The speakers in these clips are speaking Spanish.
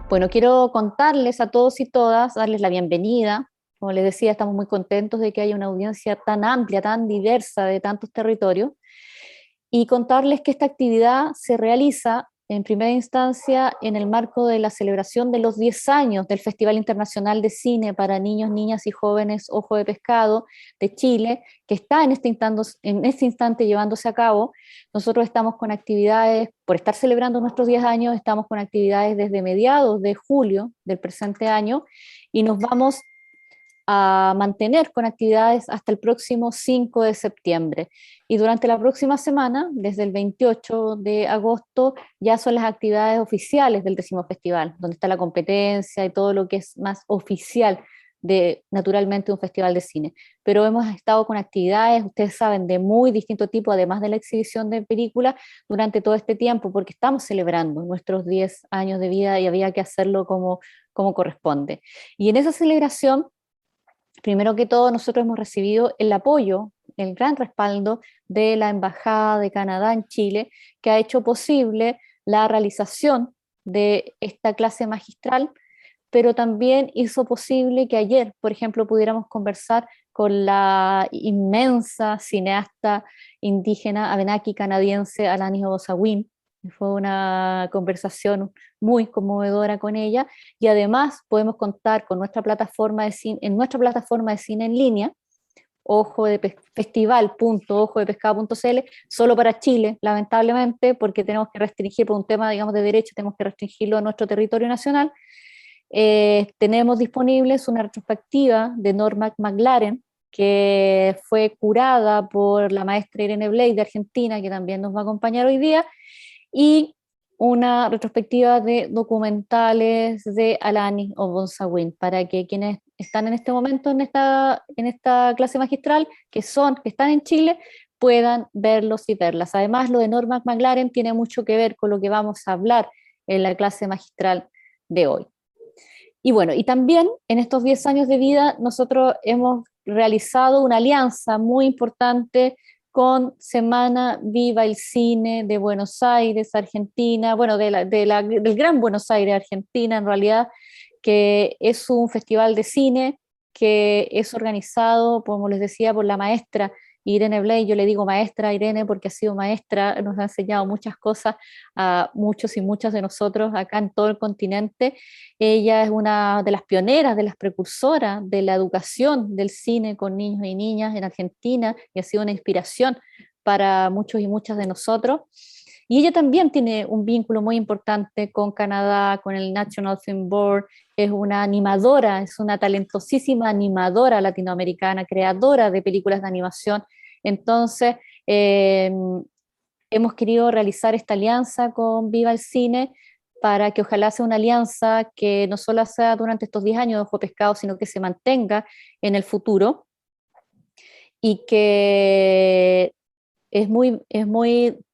Bueno, quiero contarles a todos y todas, darles la bienvenida. Como les decía, estamos muy contentos de que haya una audiencia tan amplia, tan diversa de tantos territorios y contarles que esta actividad se realiza en primera instancia en el marco de la celebración de los 10 años del Festival Internacional de Cine para Niños, Niñas y Jóvenes Ojo de Pescado de Chile, que está en este instante llevándose a cabo. Nosotros estamos con actividades, por estar celebrando nuestros 10 años, estamos con actividades desde mediados de julio del presente año y nos vamos a mantener con actividades hasta el próximo 5 de septiembre. Y durante la próxima semana, desde el 28 de agosto, ya son las actividades oficiales del 10º festival, donde está la competencia y todo lo que es más oficial de, naturalmente, un festival de cine. Pero hemos estado con actividades, ustedes saben, de muy distinto tipo, además de la exhibición de películas, durante todo este tiempo, porque estamos celebrando nuestros 10 años de vida y había que hacerlo como corresponde. Y en esa celebración, primero que todo, nosotros hemos recibido el apoyo, el gran respaldo de la Embajada de Canadá en Chile, que ha hecho posible la realización de esta clase magistral, pero también hizo posible que ayer, por ejemplo, pudiéramos conversar con la inmensa cineasta indígena abenaki canadiense Alanis Obosawin. Fue una conversación muy conmovedora con ella y además podemos contar con nuestra plataforma de cine, en nuestra plataforma de cine en línea, festival.ojodepescado.cl, solo para Chile, lamentablemente, porque tenemos que restringir por un tema, digamos, de derecho, tenemos que restringirlo a nuestro territorio nacional. Tenemos disponibles una retrospectiva de Norma McLaren, que fue curada por la maestra Irene Blay de Argentina, que también nos va a acompañar hoy día, y una retrospectiva de documentales de Alanis Obonsawin, para que quienes están en este momento en esta clase magistral, que están en Chile, puedan verlos y verlas. Además, lo de Norma McLaren tiene mucho que ver con lo que vamos a hablar en la clase magistral de hoy. Y bueno, y también en estos 10 años de vida nosotros hemos realizado una alianza muy importante con Semana Viva el Cine de Buenos Aires, Argentina, bueno, del Gran Buenos Aires, Argentina, en realidad, que es un festival de cine que es organizado, como les decía, por la maestra Irene Blay. Yo le digo maestra Irene porque ha sido maestra, nos ha enseñado muchas cosas a muchos y muchas de nosotros acá en todo el continente. Ella es una de las pioneras, de las precursoras de la educación del cine con niños y niñas en Argentina y ha sido una inspiración para muchos y muchas de nosotros. Y ella también tiene un vínculo muy importante con Canadá, con el National Film Board, es una animadora, es una talentosísima animadora latinoamericana, creadora de películas de animación. Entonces, eh, hemos querido realizar esta alianza con Viva el Cine para que ojalá sea una alianza que no solo sea durante estos 10 años de Ojo Pescado, sino que se mantenga en el futuro y que es muy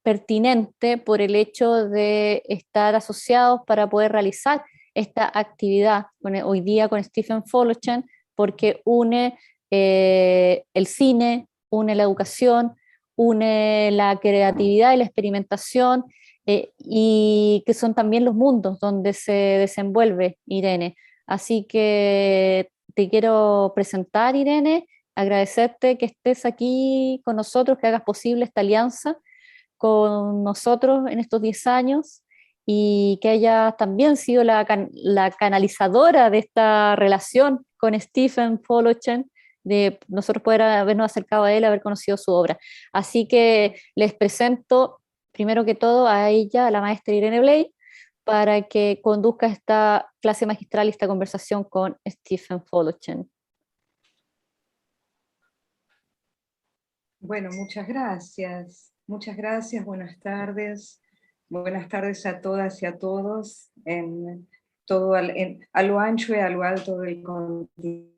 pertinente por el hecho de estar asociados para poder realizar esta actividad hoy día con Stephen Follochen, porque une el cine, une la educación, une la creatividad y la experimentación, y que son también los mundos donde se desenvuelve Irene. Así que te quiero presentar, Irene, agradecerte que estés aquí con nosotros, que hagas posible esta alianza con nosotros en estos 10 años y que hayas también sido la canalizadora de esta relación con Stephen Follochen, de nosotros poder habernos acercado a él, haber conocido su obra. Así que les presento primero que todo a ella, a la maestra Irene Blay, para que conduzca esta clase magistral y esta conversación con Stephen Follochen. Bueno, muchas gracias. Muchas gracias, buenas tardes. Buenas tardes a todas y a todos en todo a lo ancho y a lo alto del continente.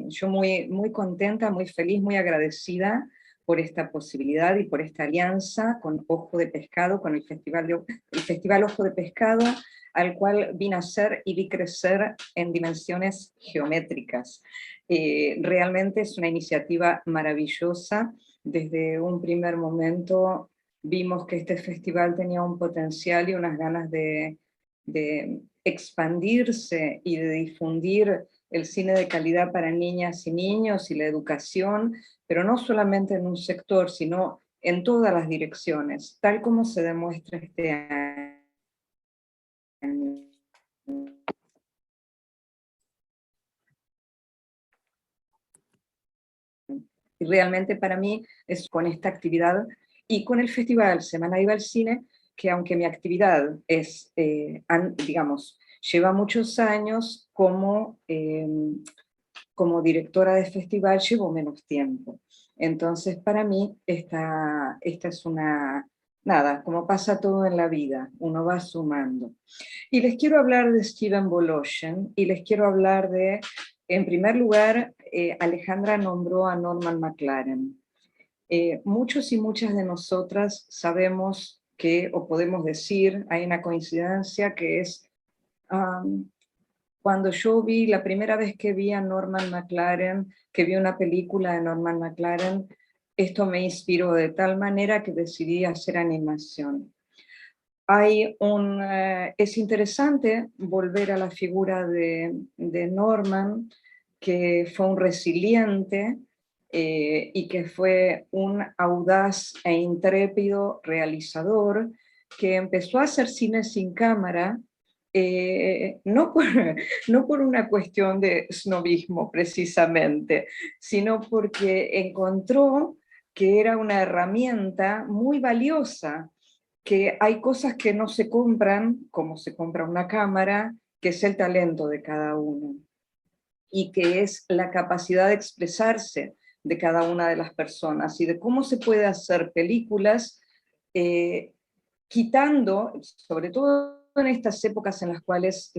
Yo muy contenta, muy feliz, muy agradecida por esta posibilidad y por esta alianza con Ojo de Pescado, con el Festival Ojo de Pescado, al cual vi nacer y vi crecer en dimensiones geométricas. Realmente es una iniciativa maravillosa. Desde un primer momento vimos que este festival tenía un potencial y unas ganas de expandirse y de difundir el cine de calidad para niñas y niños y la educación, pero no solamente en un sector, sino en todas las direcciones, tal como se demuestra este año. Y realmente para mí es con esta actividad y con el festival Semana Viva al Cine, que aunque mi actividad es, digamos, lleva muchos años como directora de festival, llevo menos tiempo. Entonces, para mí, esta es una, nada, como pasa todo en la vida, uno va sumando. Y les quiero hablar de Steven Voloshin, y les quiero hablar de, en primer lugar, Alejandra nombró a Norman McLaren. Muchos y muchas de nosotras sabemos que, o podemos decir, hay una coincidencia que es cuando yo vi, la primera vez que vi a Norman McLaren, que vi una película de Norman McLaren, esto me inspiró de tal manera que decidí hacer animación. Es interesante volver a la figura de Norman, que fue un resiliente y que fue un audaz e intrépido realizador que empezó a hacer cine sin cámara, no por, no por una cuestión de snobismo precisamente, sino porque encontró que era una herramienta muy valiosa, que hay cosas que no se compran, como se compra una cámara, que es el talento de cada uno, y que es la capacidad de expresarse de cada una de las personas, y de cómo se puede hacer películas eh, quitando, sobre todo en estas épocas en las cuales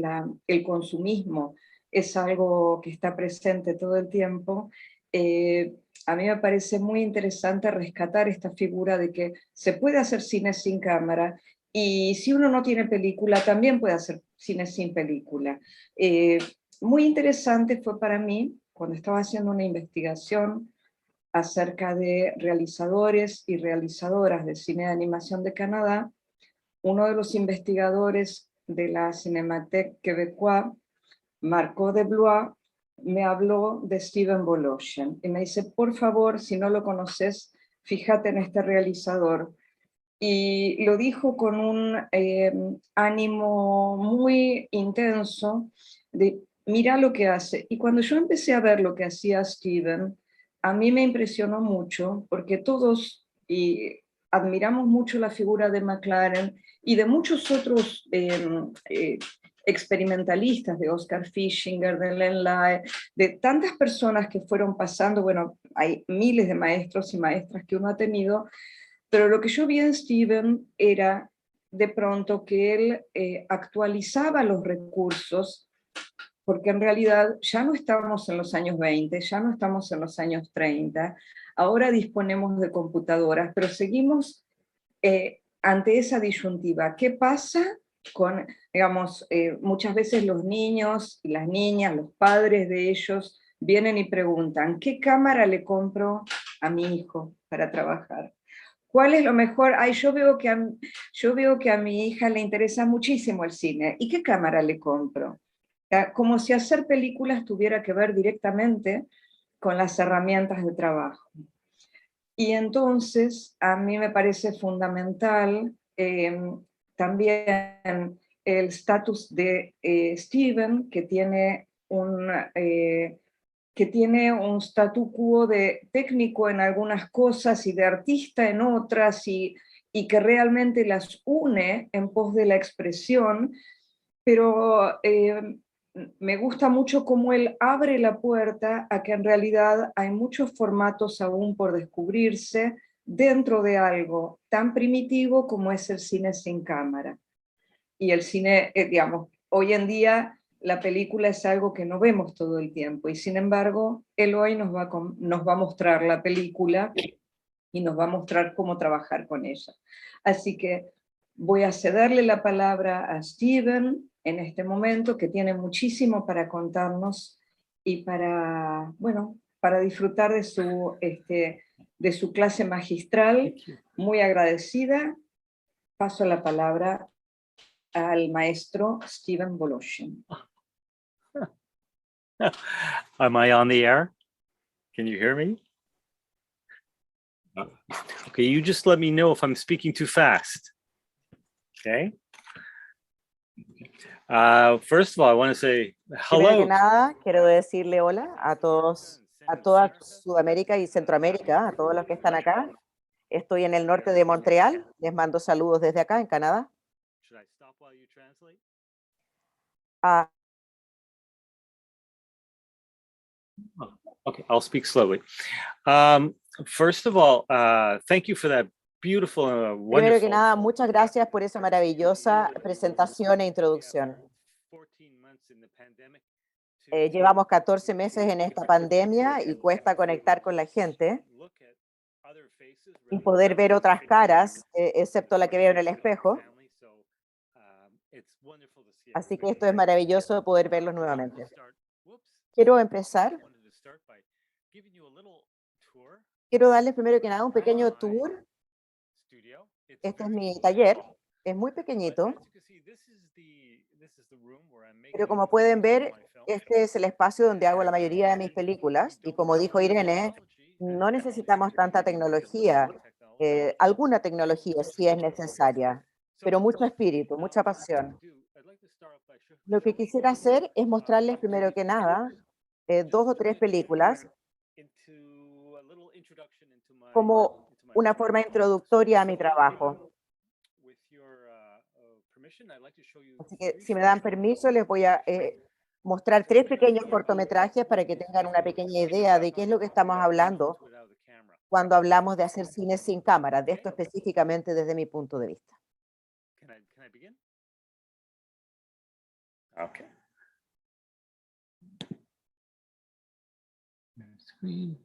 el consumismo es algo que está presente todo el tiempo, a mí me parece muy interesante rescatar esta figura de que se puede hacer cine sin cámara, y si uno no tiene película, también puede hacer cine sin película. Muy interesante fue para mí, cuando estaba haciendo una investigación acerca de realizadores y realizadoras de cine de animación de Canadá, uno de los investigadores de la Cinémathèque Québécoise, Marco de Blois, me habló de Steven Voloshin y me dice, por favor, si no lo conoces, fíjate en este realizador. Y lo dijo con un ánimo muy intenso de, mira lo que hace. Y cuando yo empecé a ver lo que hacía Steven, a mí me impresionó mucho, porque todos admiramos mucho la figura de McLaren y de muchos otros experimentalistas, de Oscar Fischinger, de Len Lai, de tantas personas que fueron pasando. Bueno, hay miles de maestros y maestras que uno ha tenido, pero lo que yo vi en Steven era de pronto que él actualizaba los recursos, porque en realidad ya no estamos en los años 20, ya no estamos en los años 30, ahora disponemos de computadoras, pero seguimos ante esa disyuntiva. ¿Qué pasa con, digamos, muchas veces los niños y las niñas, los padres de ellos, vienen y preguntan, ¿qué cámara le compro a mi hijo para trabajar? ¿Cuál es lo mejor? Ay, yo veo que a mi hija le interesa muchísimo el cine. ¿Y qué cámara le compro? Como si hacer películas tuviera que ver directamente con las herramientas de trabajo. Y entonces a mí me parece fundamental también el estatus de Steven, que tiene un statu quo de técnico en algunas cosas y de artista en otras, y que realmente las une en pos de la expresión, pero me gusta mucho cómo él abre la puerta a que en realidad hay muchos formatos aún por descubrirse dentro de algo tan primitivo como es el cine sin cámara. Y el cine, digamos, hoy en día la película es algo que no vemos todo el tiempo, y sin embargo, él hoy nos va a mostrar la película y nos va a mostrar cómo trabajar con ella. Así que voy a cederle la palabra a Steven en este momento, que tiene muchísimo para contarnos y para, bueno, para disfrutar de su clase magistral, muy agradecida. Paso la palabra al maestro Steven Voloshin. Am I on the air? Can you hear me? Okay, you just let me know if I'm speaking too fast. Okay. First of all, I want to say Primero que hello. nada, quiero decirle hola a todos, a toda Sudamérica y Centroamérica, a todos los que están acá. Estoy en el norte de Montreal. Les mando saludos desde acá, en Canadá. Should I stop while you translate? Ah, Okay, I'll speak slowly. First of all, thank you for that beautiful, primero que wonderful. nada, muchas gracias por esa maravillosa presentación e introducción. 14 months in the pandemic to Llevamos 14 meses en esta pandemia y cuesta conectar con la gente look at other faces y rather poder than ver otras 15 caras, minutes. excepto la que veo en el espejo. So, it's wonderful to see Así que everybody. esto es maravilloso de poder verlos nuevamente. Whoops. Quiero empezar. I wanted to start by giving you a little tour Quiero darles primero que nada un pequeño tour. studio. It's Este es very mi small, taller. Es muy but pequeñito, as you can see, this is the room where I'm making pero como pueden most of ver, my films. este es el espacio donde hago la mayoría de mis películas. Y como dijo Irene, no necesitamos tanta tecnología. Alguna tecnología sí es necesaria, pero mucho espíritu, mucha pasión. Lo que quisiera hacer es mostrarles primero que nada 2 o 3 películas como una forma introductoria a mi trabajo. Así que si me dan permiso, les voy a mostrar 3 pequeños cortometrajes para que tengan una pequeña idea de qué es lo que estamos hablando cuando hablamos de hacer cine sin cámara, de esto específicamente desde mi punto de vista. Can I begin? Okay. Screen.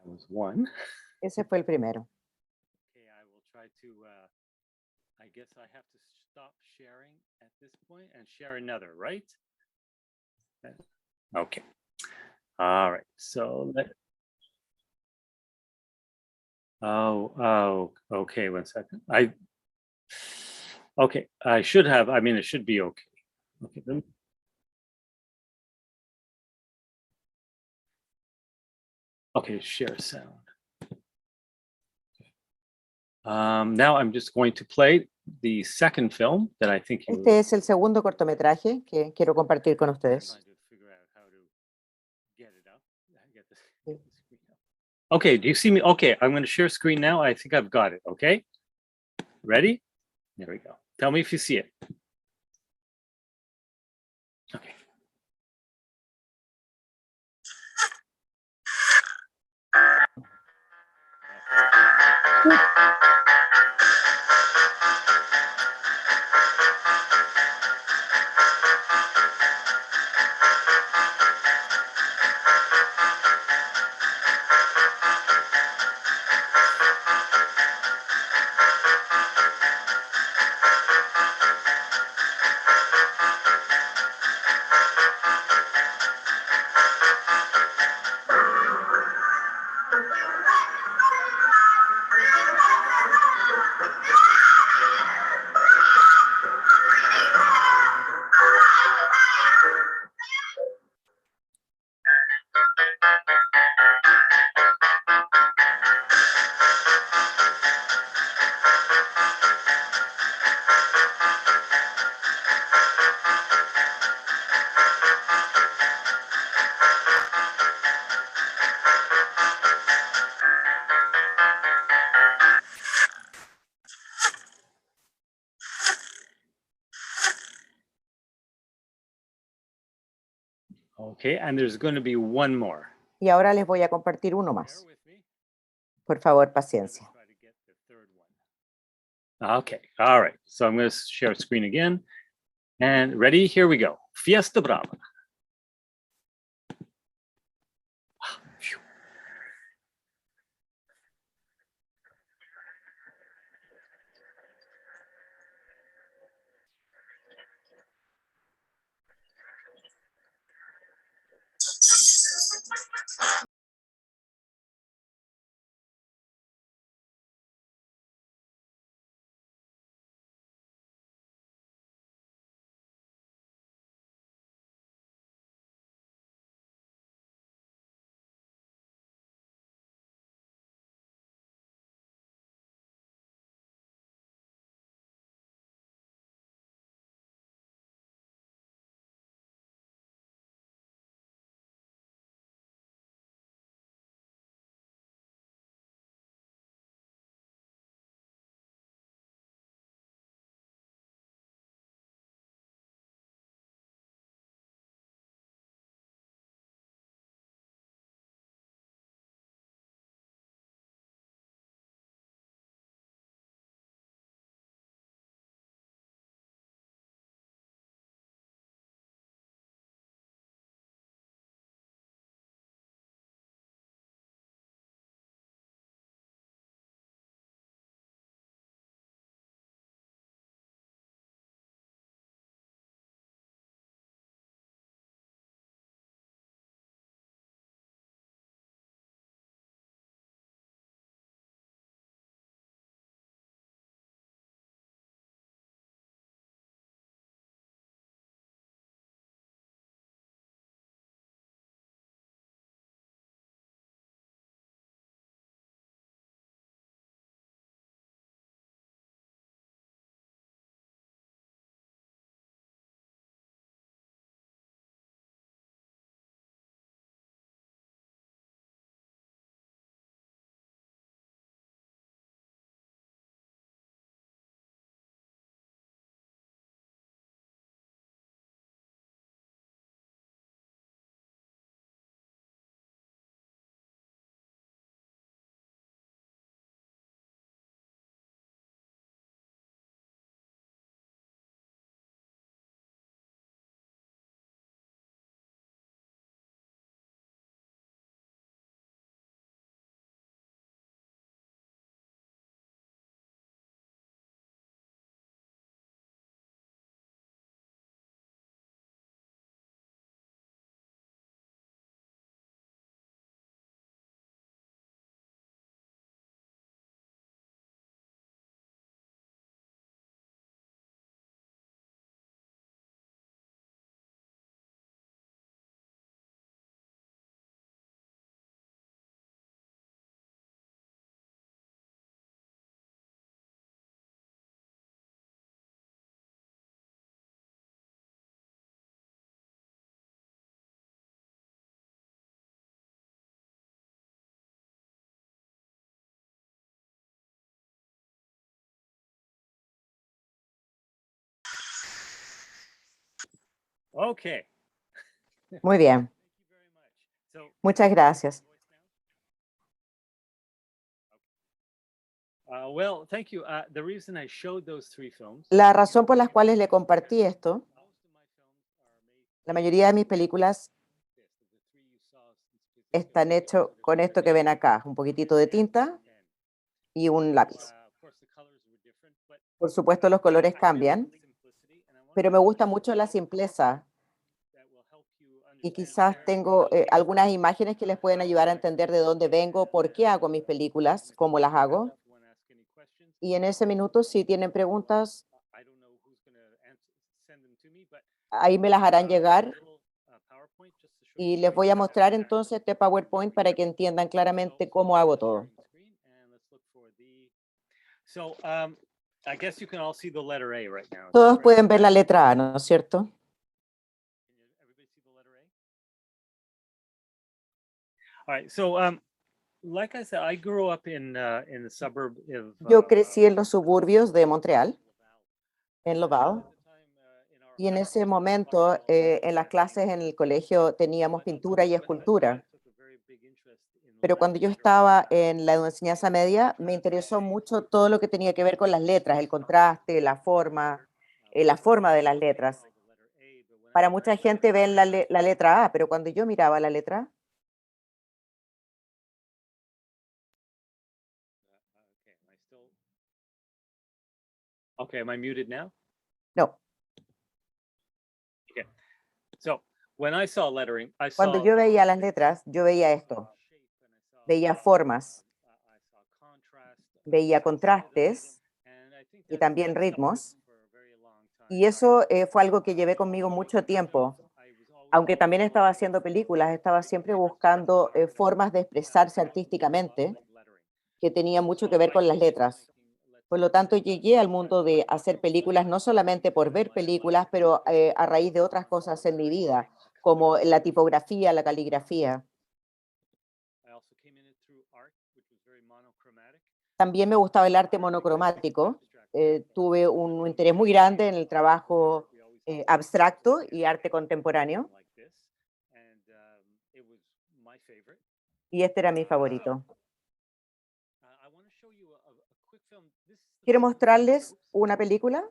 was one. Ese fue el primero. Okay, I will try to, I guess I have to stop sharing at this point and share another, right? Okay. All right. So okay. 1 second. Okay. I should have, I mean, it should be okay. Okay. Okay. Share sound. Now I'm just going to play the second film that I think you Este es el segundo cortometraje que quiero compartir con ustedes. trying to figure out how to get it up. Get the Sí. screen up. Okay, do you see me? Okay, I'm going to share screen now. I think I've got it. Okay, ready? There we go. Tell me if you see it. Okay. Okay, and there's going to be one more. Y ahora les voy a compartir uno Bear más. with me. Por favor, I'm gonna paciencia. try to get the third one. Okay, all right. So I'm going to share screen again. And ready? Here we go. Fiesta Brava. Okay. Muy bien. So, Muchas gracias. well, thank you. The reason I showed those three films, La razón por la cual le compartí esto, la mayoría de mis películas están hechas con esto que ven acá, un poquitito de tinta y un lápiz. Por supuesto, los colores cambian, pero me gusta mucho la simpleza y quizás tengo algunas imágenes que les pueden ayudar a entender de dónde vengo, por qué hago mis películas, cómo las hago. Y en ese minuto, si tienen preguntas, ahí me las harán llegar y les voy a mostrar entonces este PowerPoint para que entiendan claramente cómo hago todo. So, I guess you can all see the letter A right now. Todos pueden ver la letra A, ¿no es cierto? Everybody see the letter A? All right. So, like I said, I grew up in the suburb of. Yo crecí en los suburbios de Montreal, en Laval, y en ese momento en las clases en el colegio teníamos pintura y escultura. Pero cuando yo estaba en la enseñanza media, me interesó mucho todo lo que tenía que ver con las letras, el contraste, la forma de las letras. Para mucha gente ven la letra A, pero cuando yo miraba la letra, Okay, am I muted now? no. So, when I saw lettering, I saw. Cuando yo veía las letras, yo veía esto. Veía formas, veía contrastes y también ritmos. Y eso fue algo que llevé conmigo mucho tiempo. Aunque también estaba haciendo películas, estaba siempre buscando formas de expresarse artísticamente que tenían mucho que ver con las letras. Por lo tanto, llegué al mundo de hacer películas no solamente por ver películas, pero a raíz de otras cosas en mi vida, como la tipografía, la caligrafía. También me gustaba el arte monocromático. Tuve un interés muy grande en el trabajo abstracto y arte contemporáneo, y este era mi favorito. Quiero mostrarles una película.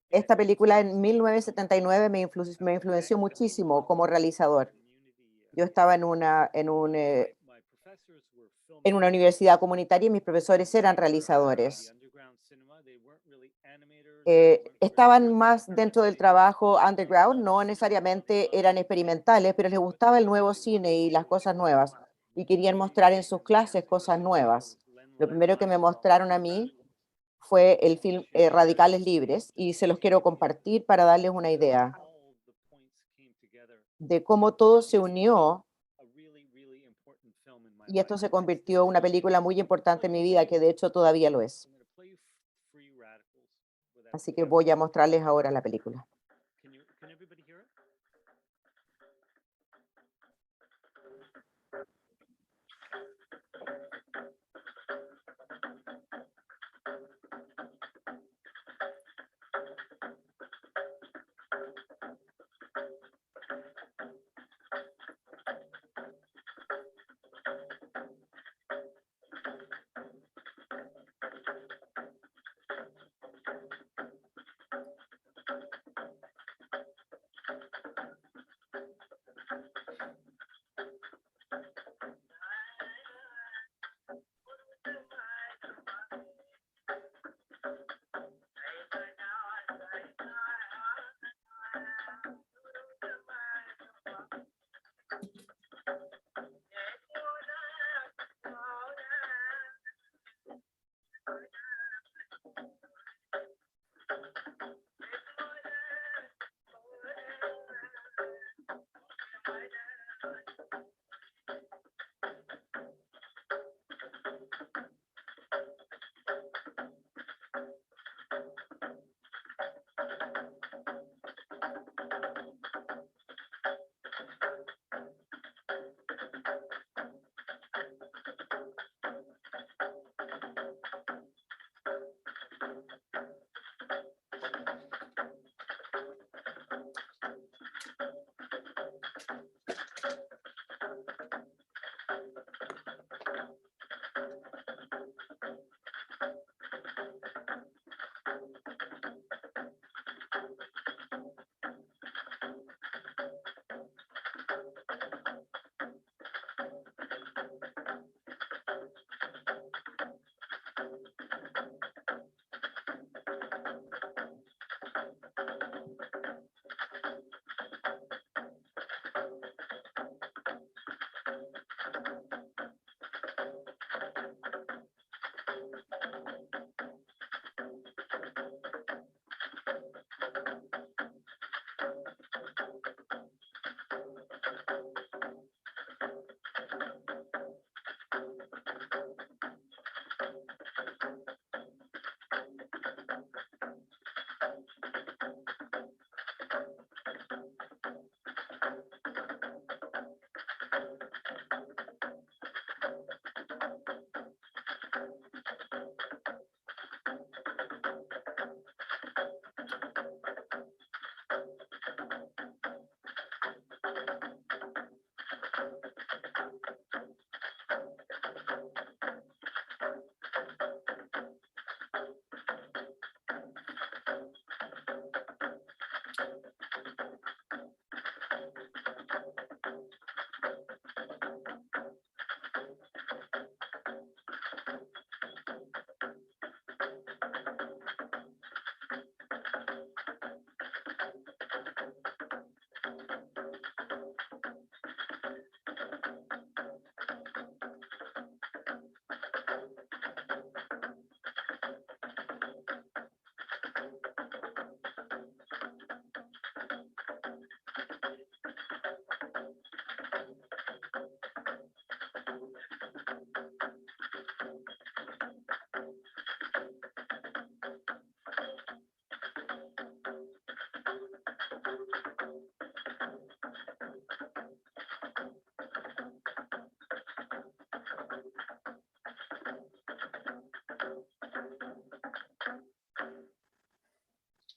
Esta película en 1979 me influenció muchísimo como realizador. Yo estaba en una universidad comunitaria y mis profesores eran realizadores. Estaban más dentro del trabajo underground, no necesariamente eran experimentales, pero les gustaba el nuevo cine y las cosas nuevas, y querían mostrar en sus clases cosas nuevas. Lo primero que me mostraron a mí fue el film Radicales Libres, y se los quiero compartir para darles una idea de cómo todo se unió, y esto se convirtió en una película muy importante en mi vida, que de hecho todavía lo es. Así que voy a mostrarles ahora la película.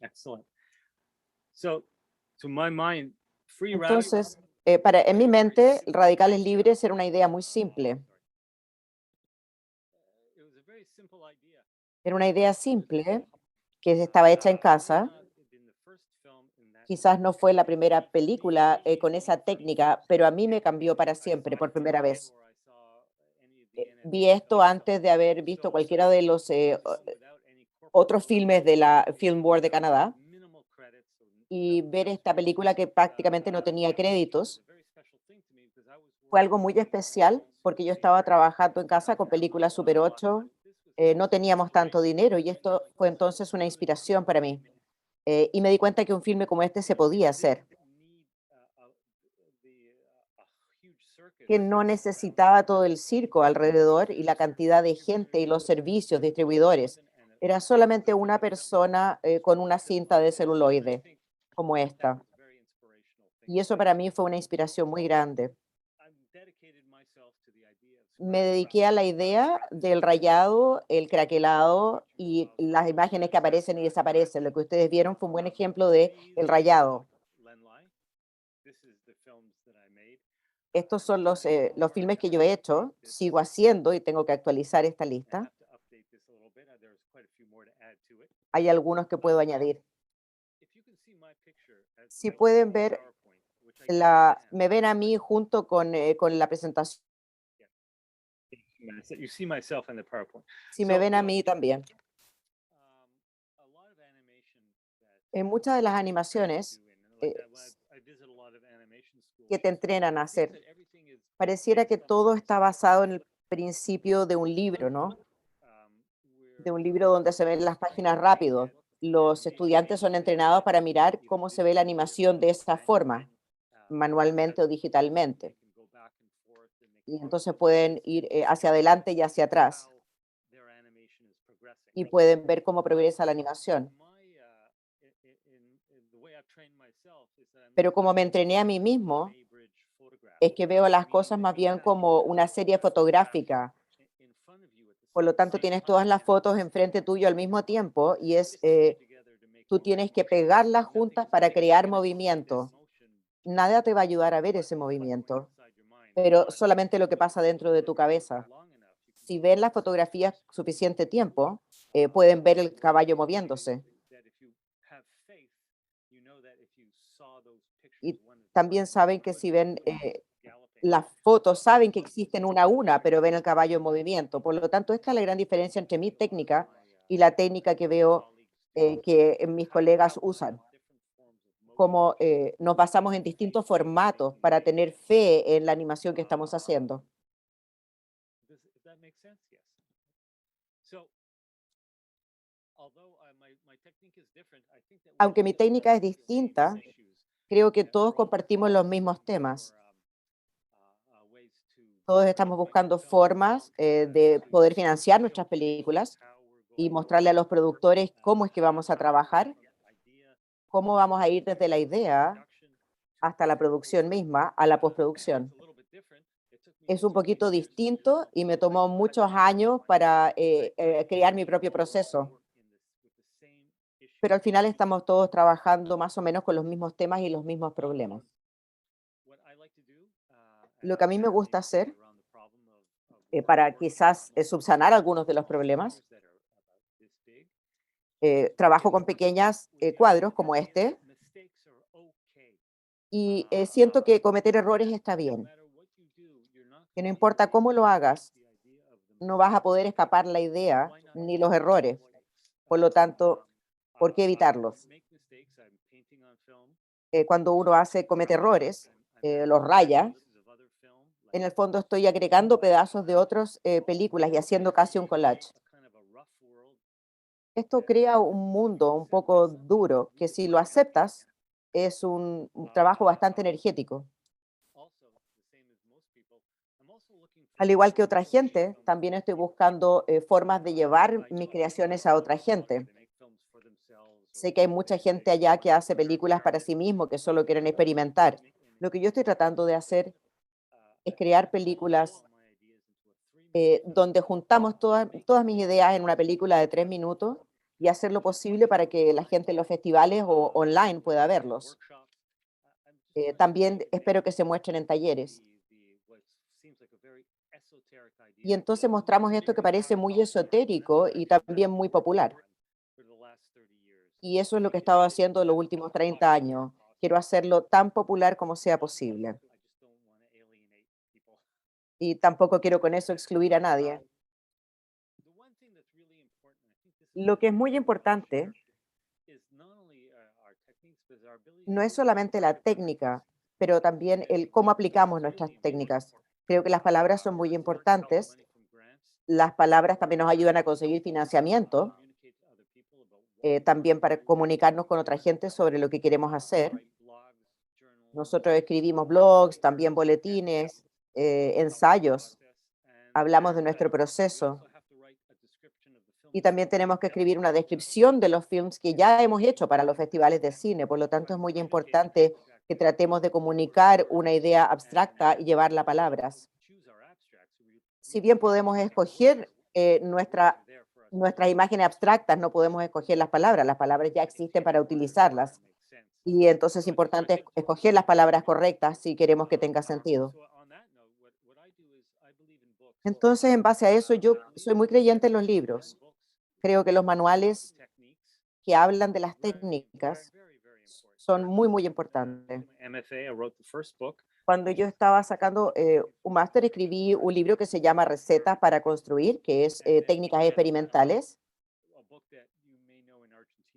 Excellent. So, to my mind, free radical. Entonces, en mi mente, radicales libres era una idea muy simple. It was a very simple idea. Era una idea simple que estaba hecha en casa. Quizás no fue la primera película con esa técnica, pero a mí me cambió para siempre por primera vez. Vi esto antes de haber visto cualquiera de los otros filmes de la Film Board de Canadá y ver esta película que prácticamente no tenía créditos fue algo muy especial porque yo estaba trabajando en casa con películas Super 8, no teníamos tanto dinero y esto fue entonces una inspiración para mí. Y me di cuenta que un filme como este se podía hacer, que no necesitaba todo el circo alrededor y la cantidad de gente y los servicios, distribuidores. Era solamente una persona con una cinta de celuloide como esta. Y eso para mí fue una inspiración muy grande. Me dediqué a la idea del rayado, el craquelado y las imágenes que aparecen y desaparecen. Lo que ustedes vieron fue un buen ejemplo de el rayado. Estos son los filmes que yo he hecho, sigo haciendo y tengo que actualizar esta lista. Hay algunos que puedo añadir. Si pueden ver, me ven a mí junto con la presentación. You see myself in the PowerPoint. Si me ven a mí también. En muchas de las animaciones que te entrenan a hacer, pareciera que todo está basado en el principio de un libro, ¿no? De un libro donde se ven las páginas rápido. Los estudiantes son entrenados para mirar cómo se ve la animación de esa forma, manualmente o digitalmente. Y entonces pueden ir hacia adelante y hacia atrás y pueden ver cómo progresa la animación. Pero como me entrené a mí mismo, es que veo las cosas más bien como una serie fotográfica. Por lo tanto, tienes todas las fotos enfrente tuyo al mismo tiempo y tú tienes que pegarlas juntas para crear movimiento. Nada te va a ayudar a ver ese movimiento, pero solamente lo que pasa dentro de tu cabeza. Si ven las fotografías suficiente tiempo, pueden ver el caballo moviéndose. Y también saben que si ven las fotos, saben que existen una a una, pero ven el caballo en movimiento. Por lo tanto, esta es la gran diferencia entre mi técnica y la técnica que veo que mis colegas usan. Como nos basamos en distintos formatos para tener fe en la animación que estamos haciendo. Aunque mi técnica es distinta, creo que todos compartimos los mismos temas. Todos estamos buscando formas de poder financiar nuestras películas y mostrarle a los productores cómo es que vamos a trabajar, cómo vamos a ir desde la idea hasta la producción misma, a la postproducción. Es un poquito distinto y me tomó muchos años para crear mi propio proceso. Pero al final estamos todos trabajando más o menos con los mismos temas y los mismos problemas. Lo que a mí me gusta hacer para quizás subsanar algunos de los problemas, trabajo con pequeñas cuadros como este y siento que cometer errores está bien, que no importa cómo lo hagas, no vas a poder escapar la idea ni los errores. Por lo tanto, ¿por qué evitarlos? Cuando uno comete errores, los raya, en el fondo estoy agregando pedazos de otras películas y haciendo casi un collage. Esto crea un mundo un poco duro que si lo aceptas es un trabajo bastante energético. Al igual que otra gente, también estoy buscando formas de llevar mis creaciones a otra gente. Sé que hay mucha gente allá que hace películas para sí mismo, que solo quieren experimentar. Lo que yo estoy tratando de hacer es crear películas donde juntamos todas mis ideas en una película de 3 minutos y hacer lo posible para que la gente en los festivales o online pueda verlos. También espero que se muestren en talleres. Y entonces mostramos esto que parece muy esotérico y también muy popular. Y eso es lo que he estado haciendo los últimos 30 años. Quiero hacerlo tan popular como sea posible. Y tampoco quiero con eso excluir a nadie. Lo que es muy importante no es solamente la técnica, pero también el cómo aplicamos nuestras técnicas. Creo que las palabras son muy importantes. Las palabras también nos ayudan a conseguir financiamiento, también para comunicarnos con otra gente sobre lo que queremos hacer. Nosotros escribimos blogs, también boletines, ensayos, hablamos de nuestro proceso y también tenemos que escribir una descripción de los films que ya hemos hecho para los festivales de cine. Por lo tanto, es muy importante que tratemos de comunicar una idea abstracta y llevarla a palabras. Si bien podemos escoger nuestras imágenes abstractas, no podemos escoger las palabras ya existen para utilizarlas. Y entonces es importante escoger las palabras correctas si queremos que tenga sentido. Entonces, en base a eso, yo soy muy creyente en los libros. Creo que los manuales que hablan de las técnicas son muy, muy importantes. Cuando yo estaba sacando un máster, escribí un libro que se llama Recetas para construir, que es técnicas experimentales.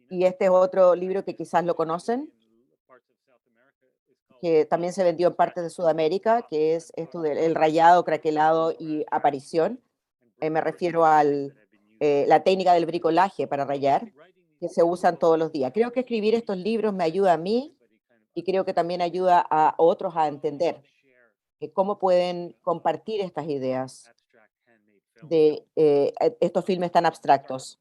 Y este es otro libro que quizás lo conocen, que también se vendió en partes de Sudamérica, que es esto del el rayado, craquelado y aparición. Me refiero a la técnica del bricolaje para rayar, que se usan todos los días. Creo que escribir estos libros me ayuda a mí y creo que también ayuda a otros a entender cómo pueden compartir estas ideas de estos filmes tan abstractos.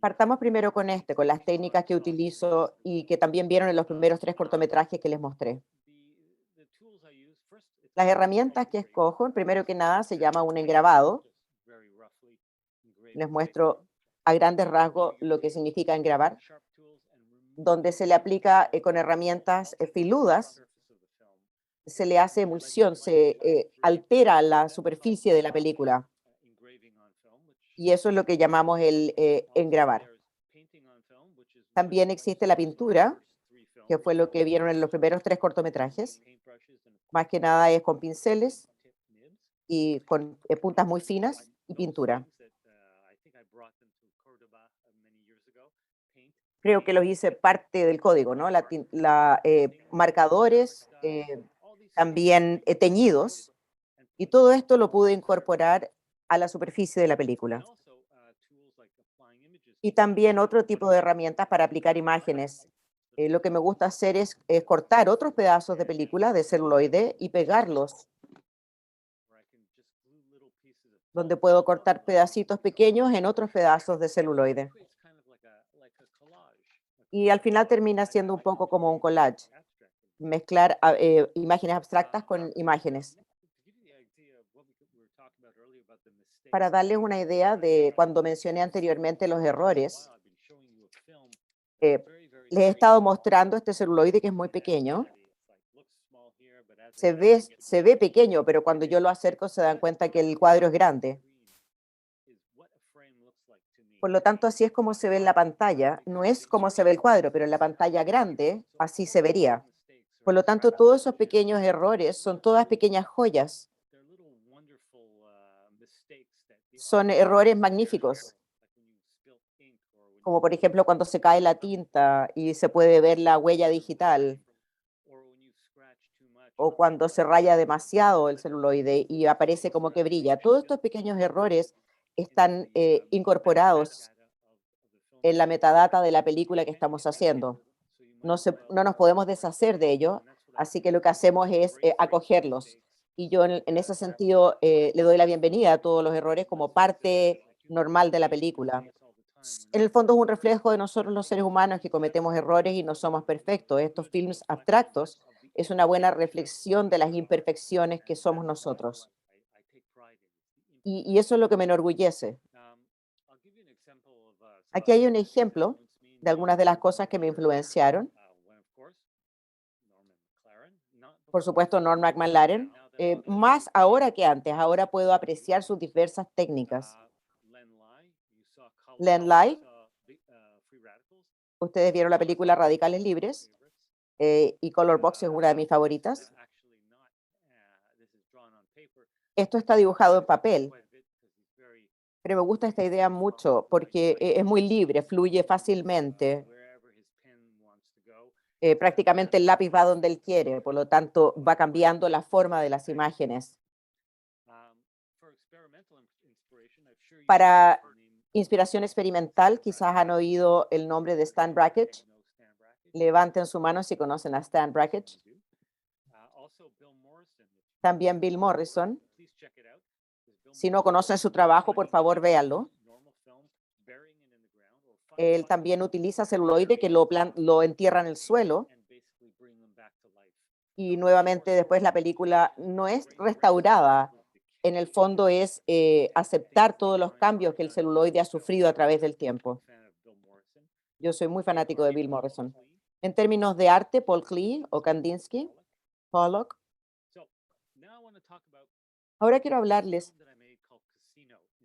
Partamos primero con las técnicas que utilizo y que también vieron en los primeros 3 cortometrajes que les mostré. Las herramientas que escojo, primero que nada, se llama un engravado. Les muestro a grandes rasgos lo que significa engravar, donde se le aplica con herramientas filudas, se le hace emulsión, se altera la superficie de la película. Y eso es lo que llamamos el engravar. También existe la pintura, que fue lo que vieron en los primeros 3 cortometrajes. Más que nada es con pinceles y con puntas muy finas y pintura. Creo que los hice parte del código, ¿no? Marcadores, también teñidos, y todo esto lo pude incorporar a la superficie de la película. Y también otro tipo de herramientas para aplicar imágenes. Lo que me gusta hacer es cortar otros pedazos de película de celuloide y pegarlos, donde puedo cortar pedacitos pequeños en otros pedazos de celuloide. Y al final termina siendo un poco como un collage, mezclar imágenes abstractas con imágenes. Para darles una idea de cuando mencioné anteriormente los errores, eh, les he estado mostrando este celuloide que es muy pequeño. Se ve pequeño, pero cuando yo lo acerco se dan cuenta que el cuadro es grande. Por lo tanto, así es como se ve en la pantalla. No es como se ve el cuadro, pero en la pantalla grande así se vería. Por lo tanto, todos esos pequeños errores son todas pequeñas joyas. Son errores magníficos, como por ejemplo cuando se cae la tinta y se puede ver la huella digital, o cuando se raya demasiado el celuloide y aparece como que brilla. Todos estos pequeños errores están incorporados en la metadata de la película que estamos haciendo. No nos podemos deshacer de ello, así que lo que hacemos es acogerlos. Y yo en ese sentido le doy la bienvenida a todos los errores como parte normal de la película. En el fondo es un reflejo de nosotros los seres humanos que cometemos errores y no somos perfectos. Estos films abstractos es una buena reflexión de las imperfecciones que somos nosotros. Y eso es lo que me enorgullece. Aquí hay un ejemplo de algunas de las cosas que me influenciaron. Por supuesto, Norm McLaren, más ahora que antes. Ahora puedo apreciar sus diversas técnicas. Len Lai, ustedes vieron la película Radicales Libres, y Color Box es una de mis favoritas. Esto está dibujado en papel, pero me gusta esta idea mucho porque es muy libre, fluye fácilmente. Prácticamente el lápiz va donde él quiere, por lo tanto va cambiando la forma de las imágenes. Para inspiración experimental, quizás han oído el nombre de Stan Brakhage. Levanten su mano si conocen a Stan Brakhage. También Bill Morrison. Si no conocen su trabajo, por favor, véanlo. Él también utiliza celuloide que lo entierra en el suelo. Y nuevamente después la película no es restaurada. En el fondo es aceptar todos los cambios que el celuloide ha sufrido a través del tiempo. Yo soy muy fanático de Bill Morrison. En términos de arte, Paul Klee o Kandinsky, Pollock. Ahora quiero hablarles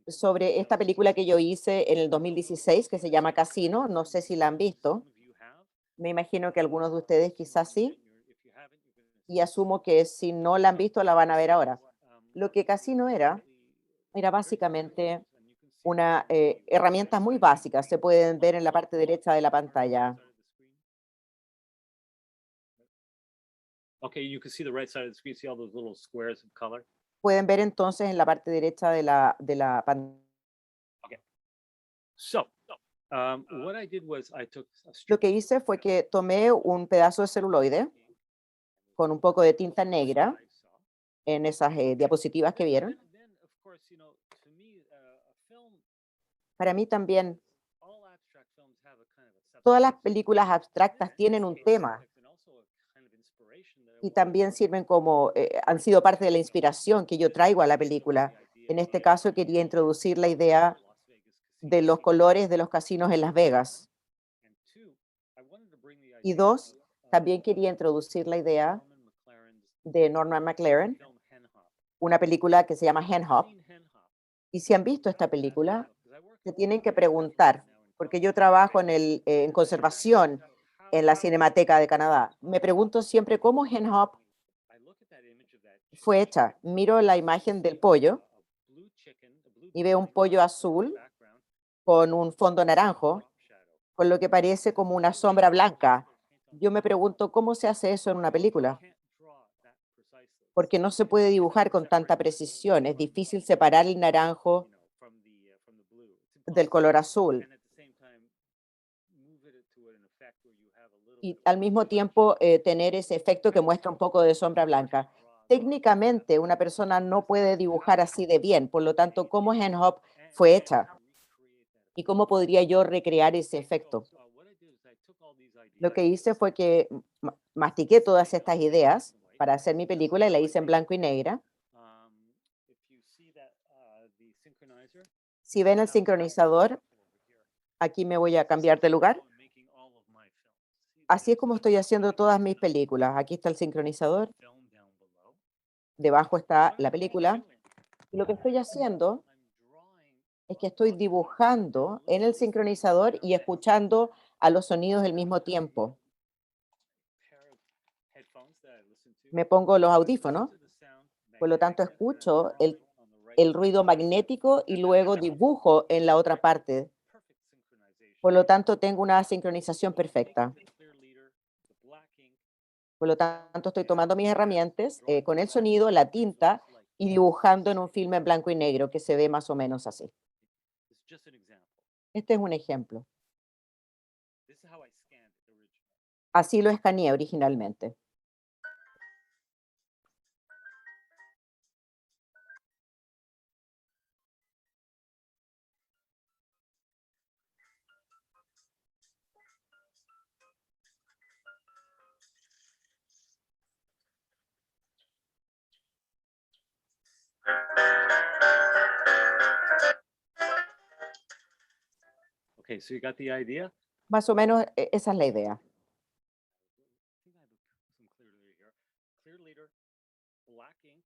sobre esta película que yo hice en el 2016 que se llama Casino. No sé si la han visto. Me imagino que algunos de ustedes quizás sí. Y asumo que si no la han visto, la van a ver ahora. Lo que Casino era básicamente una herramientas muy básicas. Se pueden ver en la parte derecha de la pantalla. Okay, you can see the right side of the screen, see all those little squares of color? Pueden ver entonces en la parte derecha de la pantalla. So, what I did was I took a Lo strip que hice fue que tomé un pedazo de celuloide con un poco de tinta negra en esas diapositivas que vieron. and then, of course, to me, a film, Para mí también, all abstract films have a kind of a todas las subtext. películas abstractas tienen un tema And also a kind of inspiration that I y wanted también sirven como, han sido parte de la inspiración que yo traigo a la película. En este caso quería introducir la idea Las Vegas de casino. los colores de los casinos en Las Vegas. And two, I wanted to bring the Y idea dos, of también quería introducir la idea Norman McLaren's de Norman McLaren, film Hen Hop. una película que se llama Hen Hop. Seen Hen Hop? Y si han visto esta película, 'Cause I work se in tienen que conservation preguntar, now in porque Toronto. yo trabajo en conservación en la Cinemateca de Canadá. Me pregunto siempre cómo Hen Hop I look at that image of that fue hecha. Miro la imagen del pollo a blue chicken, a blue y veo un duckling pollo azul background, con un fondo naranjo, drop shadow. con lo que parece como una sombra blanca. Yo me pregunto cómo se hace eso en una película, Can't draw that precisely. porque no se puede dibujar con tanta precisión. Es difícil separar el naranjo From the blue. It's del impossible. color azul And at the same time, move it to an effect where you have a little y bit al mismo tiempo tener ese efecto que muestra un poco de sombra blanca. Técnicamente, una persona no puede dibujar así de bien, por lo tanto, ¿cómo Hen Hop fue hecha? ¿Y cómo podría yo recrear ese efecto? Lo que hice fue que mastiqué todas estas ideas para hacer mi película y la hice en blanco y negra. Si ven el sincronizador, aquí me voy a cambiar de lugar. Así es como estoy haciendo todas mis películas. Aquí está el sincronizador, debajo está la película. Y lo que estoy haciendo es que estoy dibujando en el sincronizador y escuchando a los sonidos al mismo tiempo. Me pongo los audífonos, por lo tanto escucho el ruido magnético y luego dibujo en la otra parte. Por lo tanto, tengo una sincronización perfecta. Por lo tanto, estoy tomando mis herramientas con el sonido, la tinta y dibujando en un filme en blanco y negro que se ve más o menos así. Este es un ejemplo. Así lo escaneé originalmente. Okay, so you got the idea? Más o menos esa es la idea. I think I have some clear leader here. Clear leader, black ink,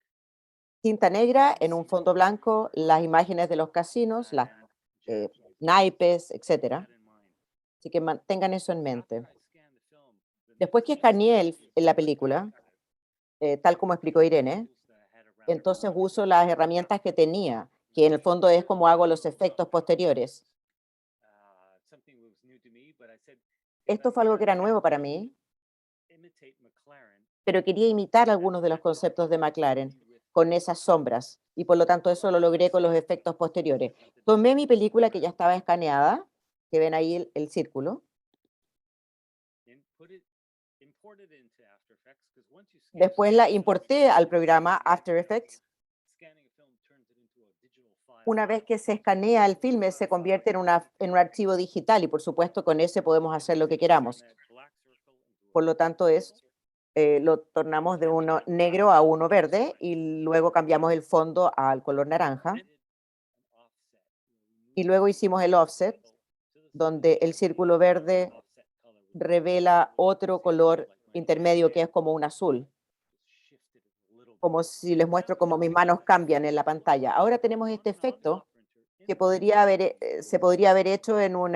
Tinta negra en un fondo blanco, las imágenes de los casinos, las and eh, jazz music. naipes, Keep etcétera. that in mind. Así que tengan eso en mente. After I scan the film, the Después que next escaneé step is la to película, archive tal como explicó Irene, tools that I had around the entonces production. uso las herramientas que tenía, que en el fondo es como hago los efectos posteriores. Something was new to me, but I said, Esto fue algo que era nuevo para mí, imitate McLaren pero quería imitar algunos de los conceptos de McLaren con esas sombras, y por lo tanto eso lo logré con los efectos posteriores. Tomé mi película que ya estaba escaneada, que ven ahí el círculo, and import it into After Effects, 'cause once you después la importé al programa After Effects. scanning a film turns it into a digital file. Una vez que se escanea el filme, se convierte en un archivo digital y por supuesto con ese podemos hacer lo que queramos. That black circle into a Por lo tanto, lo tornamos de uno negro a uno verde y luego cambiamos el fondo al color naranja. an offset. Y luego hicimos el offset, donde el círculo verde Offset color would revela otro color intermedio que es como un azul, shifted a little bit. como si les muestro cómo mis manos cambian en la pantalla. Ahora tenemos este efecto que se podría haber hecho en un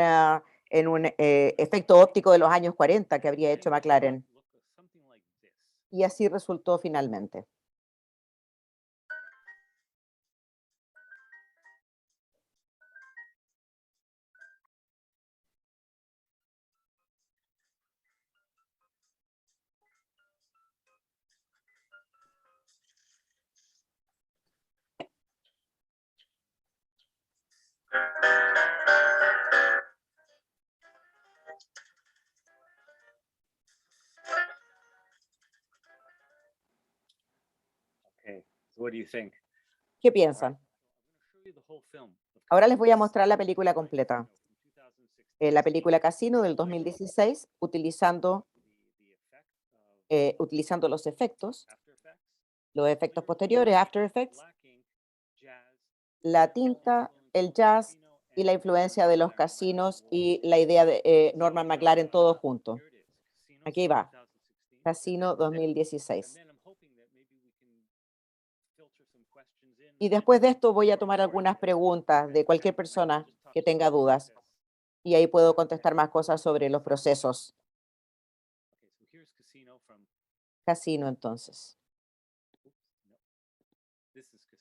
efecto óptico de los años 40 que habría hecho McLaren. Look something like this. Y así resultó finalmente. Okay, so what do you think? ¿Qué piensan? Show you the whole film of Ahora les voy a Casino mostrar la película completa. from 2016. La película Casino del 2016, utilizando, The effect of utilizando los efectos After Effects, posteriores, After Effects, black ink, jazz, la tinta, el jazz y la influencia de los casinos y la idea de Norman McLaren, todo junto. here it is. Casino Aquí va, 2016. Casino 2016. And then I'm hoping that maybe we can filter some questions in. Y después de esto voy a tomar algunas preguntas de cualquier persona que tenga dudas y ahí puedo contestar más cosas sobre los procesos. Okay, so here's Casino from, Casino entonces. oops, no. This is Casino.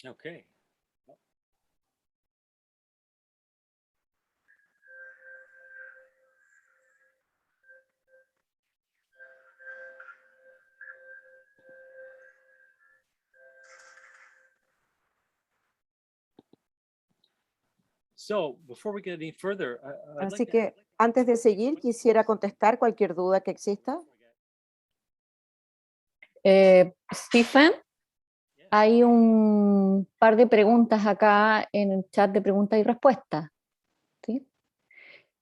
Okay. So before we get any further, I'd Así like to que antes de seguir, quisiera contestar cualquier duda que exista. Stephen, hay un par de preguntas acá en el chat de preguntas y respuestas. ¿Sí?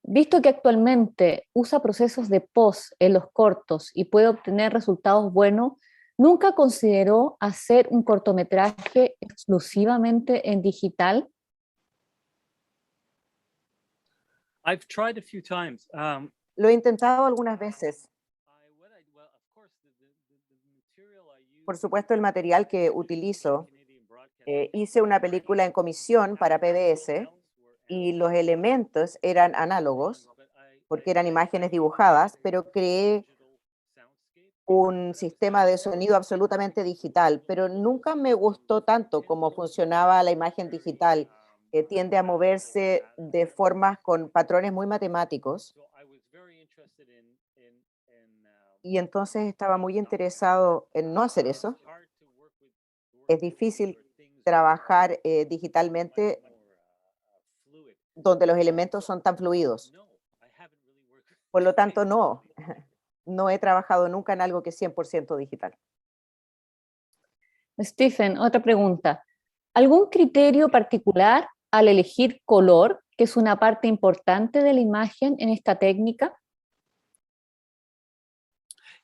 Visto que actualmente usa procesos de post en los cortos y puede obtener resultados buenos, ¿nunca consideró hacer un cortometraje exclusivamente en digital? I've tried a few times. Lo he intentado algunas veces. Por supuesto, el material que utilizo, hice una película en comisión para PBS y los elementos eran análogos porque eran imágenes dibujadas, pero creé un sistema de sonido absolutamente digital, pero nunca me gustó tanto cómo funcionaba la imagen digital, que tiende a moverse de formas con patrones muy matemáticos. Y entonces estaba muy interesado en no hacer eso. Es difícil trabajar digitalmente donde los elementos son tan fluidos. Por lo tanto, no, no he trabajado nunca en algo que es 100% digital. Stephen, otra pregunta. ¿Algún criterio particular al elegir color, que es una parte importante de la imagen en esta técnica?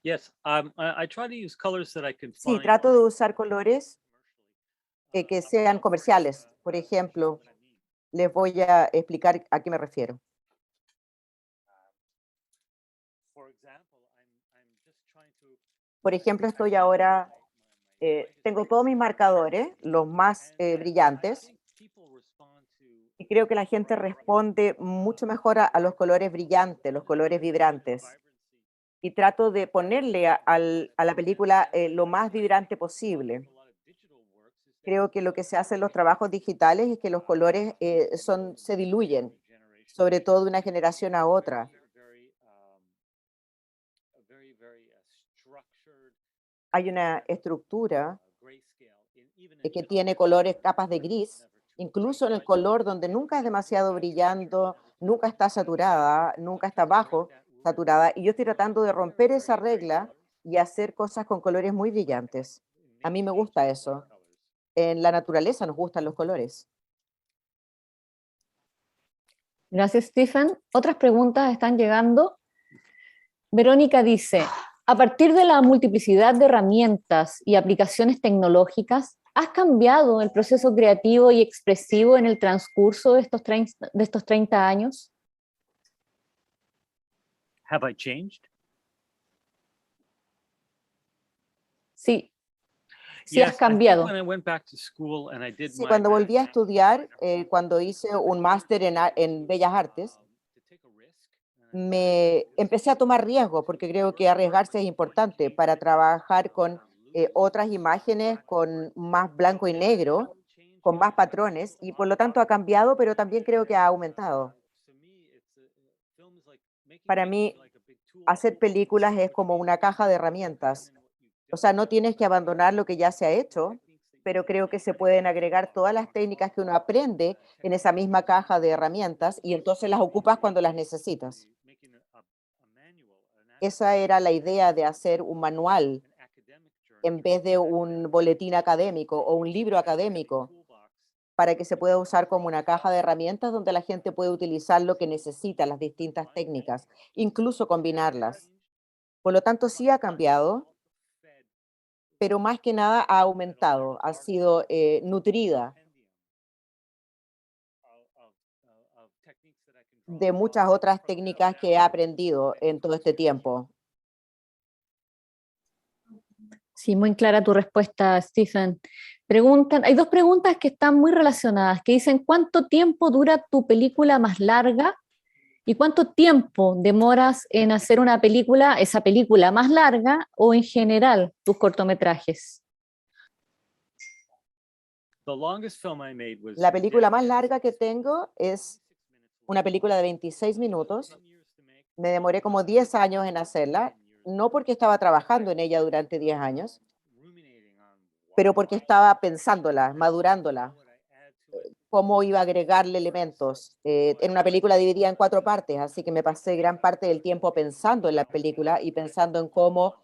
Yes, I try to use colors that I can Sí, find. trato de usar colores que sean comerciales. Por ejemplo, les voy a explicar a qué me refiero. Por ejemplo, estoy ahora, tengo todos mis marcadores, los más brillantes, y creo que la gente responde mucho mejor a los colores brillantes, los colores vibrantes. Y trato de ponerle a la película lo más vibrante posible. Creo que lo que se hace en los trabajos digitales es que los colores se diluyen, sobre todo de una generación a otra. Hay una estructura que tiene colores, capas de gris, incluso en el color donde nunca es demasiado brillando, nunca está saturada, nunca está bajo saturada. Y yo estoy tratando de romper esa regla y hacer cosas con colores muy brillantes. A mí me gusta eso. En la naturaleza nos gustan los colores. Gracias, Stephen. Otras preguntas están llegando. Verónica dice, a partir de la multiplicidad de herramientas y aplicaciones tecnológicas, ¿has cambiado el proceso creativo y expresivo en el transcurso de estos 30 años? Have I changed? Sí, sí has Yes, I think cambiado. when I went back to school and I did Sí, my cuando volví a estudiar, cuando hice un máster en Bellas Artes, to take a risk, me empecé a tomar riesgos porque creo que arriesgarse es importante para trabajar con otras imágenes con más blanco y negro, con más patrones y por lo tanto ha cambiado, pero también creo que ha aumentado. Para mí, hacer películas es como una caja de herramientas. O sea, no tienes que abandonar lo que ya se ha hecho, pero creo que se pueden agregar todas las técnicas que uno aprende en esa misma caja de herramientas y entonces las ocupas cuando las necesitas. Esa era la idea de hacer un manual en vez de un boletín académico o un libro académico, para que se pueda usar como una caja de herramientas donde la gente puede utilizar lo que necesita, las distintas técnicas, incluso combinarlas. Por lo tanto, sí ha cambiado, pero más que nada ha aumentado, ha sido nutrida de muchas otras técnicas que he aprendido en todo este tiempo. Sí, muy clara tu respuesta, Stephen. Preguntan, hay dos preguntas que están muy relacionadas, que dicen, ¿cuánto tiempo dura tu película más larga? ¿Y cuánto tiempo demoras en hacer una película, esa película más larga o en general tus cortometrajes? The longest film I made was La película más larga que tengo es una película de 26 minutos. Me demoré como 10 años en hacerla, no porque estaba trabajando en ella durante 10 años, pero porque estaba pensándola, madurándola, cómo iba a agregarle elementos. En una película dividida en 4 partes, así que me pasé gran parte del tiempo pensando en la película y pensando en cómo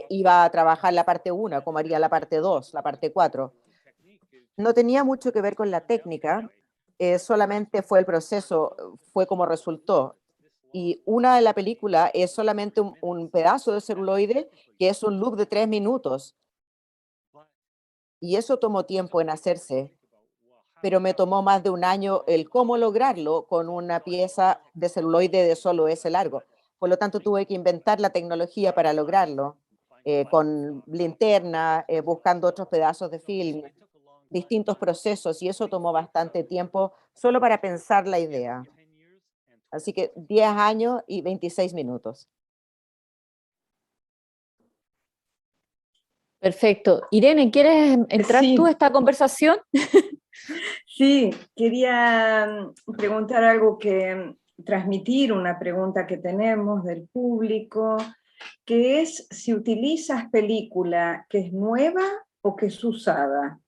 iba a trabajar la parte 1, cómo haría la parte 2, la parte 4. No tenía mucho que ver con la técnica, solamente fue el proceso, fue como resultó. Y una de la película es solamente un pedazo de celuloide que es un loop de 3 minutos. Y eso tomó tiempo en hacerse, pero me tomó más de un año el cómo lograrlo con una pieza de celuloide de solo ese largo. Por lo tanto, tuve que inventar la tecnología para lograrlo, con linterna, buscando otros pedazos de film, distintos procesos, y eso tomó bastante tiempo solo para pensar la idea. Así que 10 años y 26 minutos. Perfecto. Irene, ¿quieres entrar Sí. tú a esta conversación? Sí, quería preguntar algo transmitir una pregunta que tenemos del público, que es si utilizas película que es nueva o que es usada.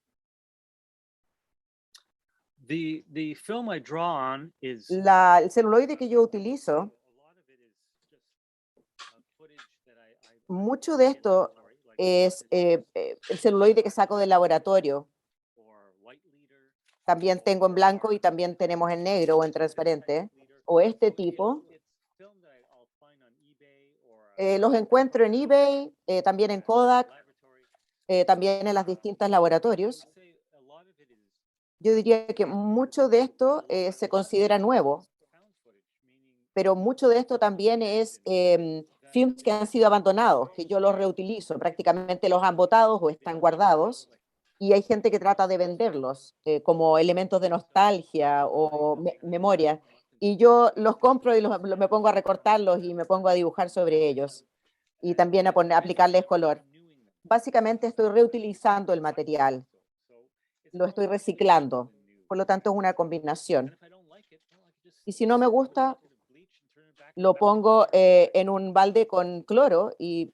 the film I draw on is El celuloide que yo utilizo, mucho de esto es el celuloide que saco del laboratorio. También tengo en blanco y también tenemos en negro o en transparente, o este tipo. Los encuentro en eBay, también en Kodak, también en las distintas laboratorios. Yo diría que mucho de esto se considera nuevo, pero mucho de esto también es films que han sido abandonados, que yo los reutilizo, prácticamente los han botado o están guardados, y hay gente que trata de venderlos como elementos de nostalgia o memoria, y yo los compro y me pongo a recortarlos y me pongo a dibujar sobre ellos, y también a aplicarles color. Básicamente estoy reutilizando el material, lo estoy reciclando, por lo tanto es una combinación. Y si no me gusta, lo pongo en un balde con cloro y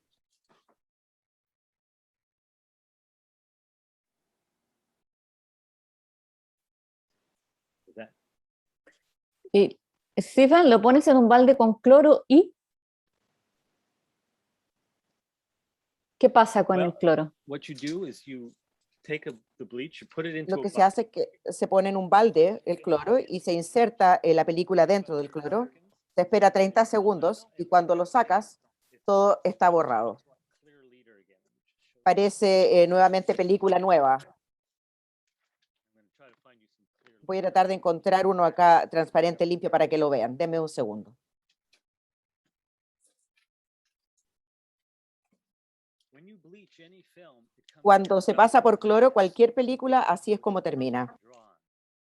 Y, Stephen, lo pones en un balde con cloro y ¿qué pasa con el cloro? what you do is you take the bleach, you put it into lo a que se bucket. hace es que se pone en un balde el cloro y se inserta la película dentro del cloro, se espera 30 segundos y cuando lo sacas, todo está borrado. Parece nuevamente película nueva. Voy a tratar de encontrar uno acá transparente, limpio, para que lo vean. Denme un segundo. Cuando se pasa por cloro, cualquier película, así es como termina,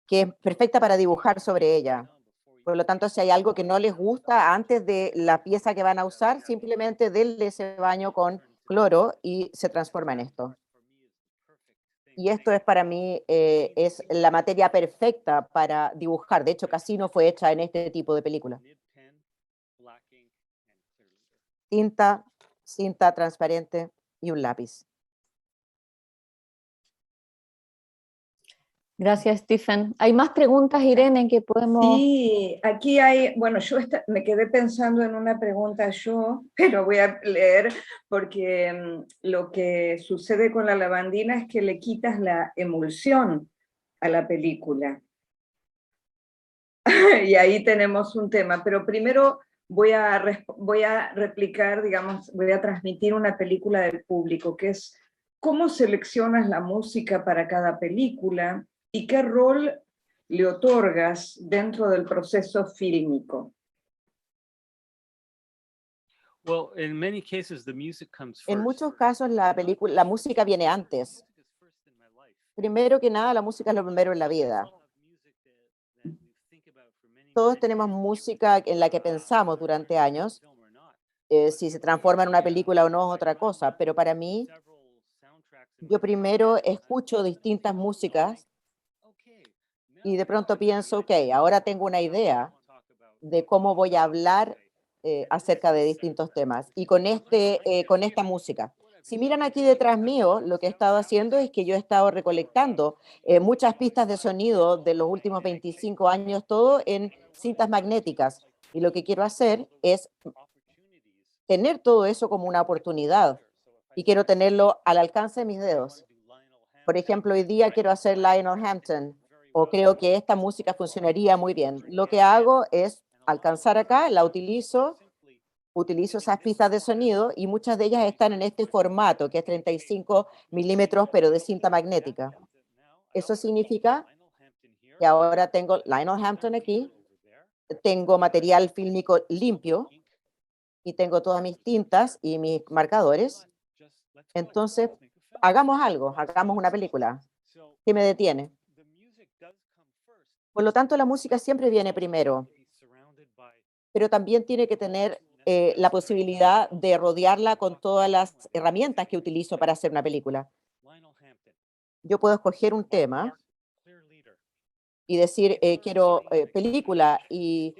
que es perfecta para dibujar sobre ella. Por lo tanto, si hay algo que no les gusta antes de la pieza que van a usar, simplemente denle ese baño con cloro y se transforma en esto. Y esto es para mí, es la materia perfecta para dibujar. De hecho, Casino fue hecha en este tipo de película. Tinta, cinta transparente y un lápiz. Gracias, Stephen. ¿Hay más preguntas, Irene, que podemos...? Sí, aquí hay, bueno, me quedé pensando en una pregunta yo, pero voy a leer porque lo que sucede con la lavandina es que le quitas la emulsión a la película. Y ahí tenemos un tema, pero primero voy a replicar, digamos, voy a transmitir una película del público, que es cómo seleccionas la música para cada película y qué rol le otorgas dentro del proceso fílmico. Well, in many cases, the music comes En first. muchos casos la música viene antes. Primero que nada, la música es lo primero en la vida. Todos tenemos música en la que pensamos durante años. Si se transforma en una película o no es otra cosa, pero para mí Yo primero escucho distintas músicas y de pronto pienso, ok, ahora tengo una idea de cómo voy a hablar acerca de distintos temas y con esta música. Si miran aquí detrás mío, lo que he estado haciendo es que yo he estado recolectando muchas pistas de sonido de los últimos 25 años, todo en cintas magnéticas. Y lo que quiero hacer es tener todo eso como una oportunidad y quiero tenerlo al alcance de mis dedos. Por ejemplo, hoy día quiero hacer Lionel Hampton o creo que esta música funcionaría muy bien. Lo que hago es alcanzar acá, la utilizo esas pistas de sonido y muchas de ellas están en este formato que es 35 milímetros pero de cinta magnética. Eso significa que ahora tengo Lionel Hampton aquí, tengo material fílmico limpio y tengo todas mis tintas y mis marcadores. Entonces, hagamos algo, hagamos una película. ¿Qué me detiene? Por lo tanto, la música siempre viene primero, pero también tiene que tener la posibilidad de rodearla con todas las herramientas que utilizo para hacer una película. Yo puedo escoger un tema y decir, quiero película y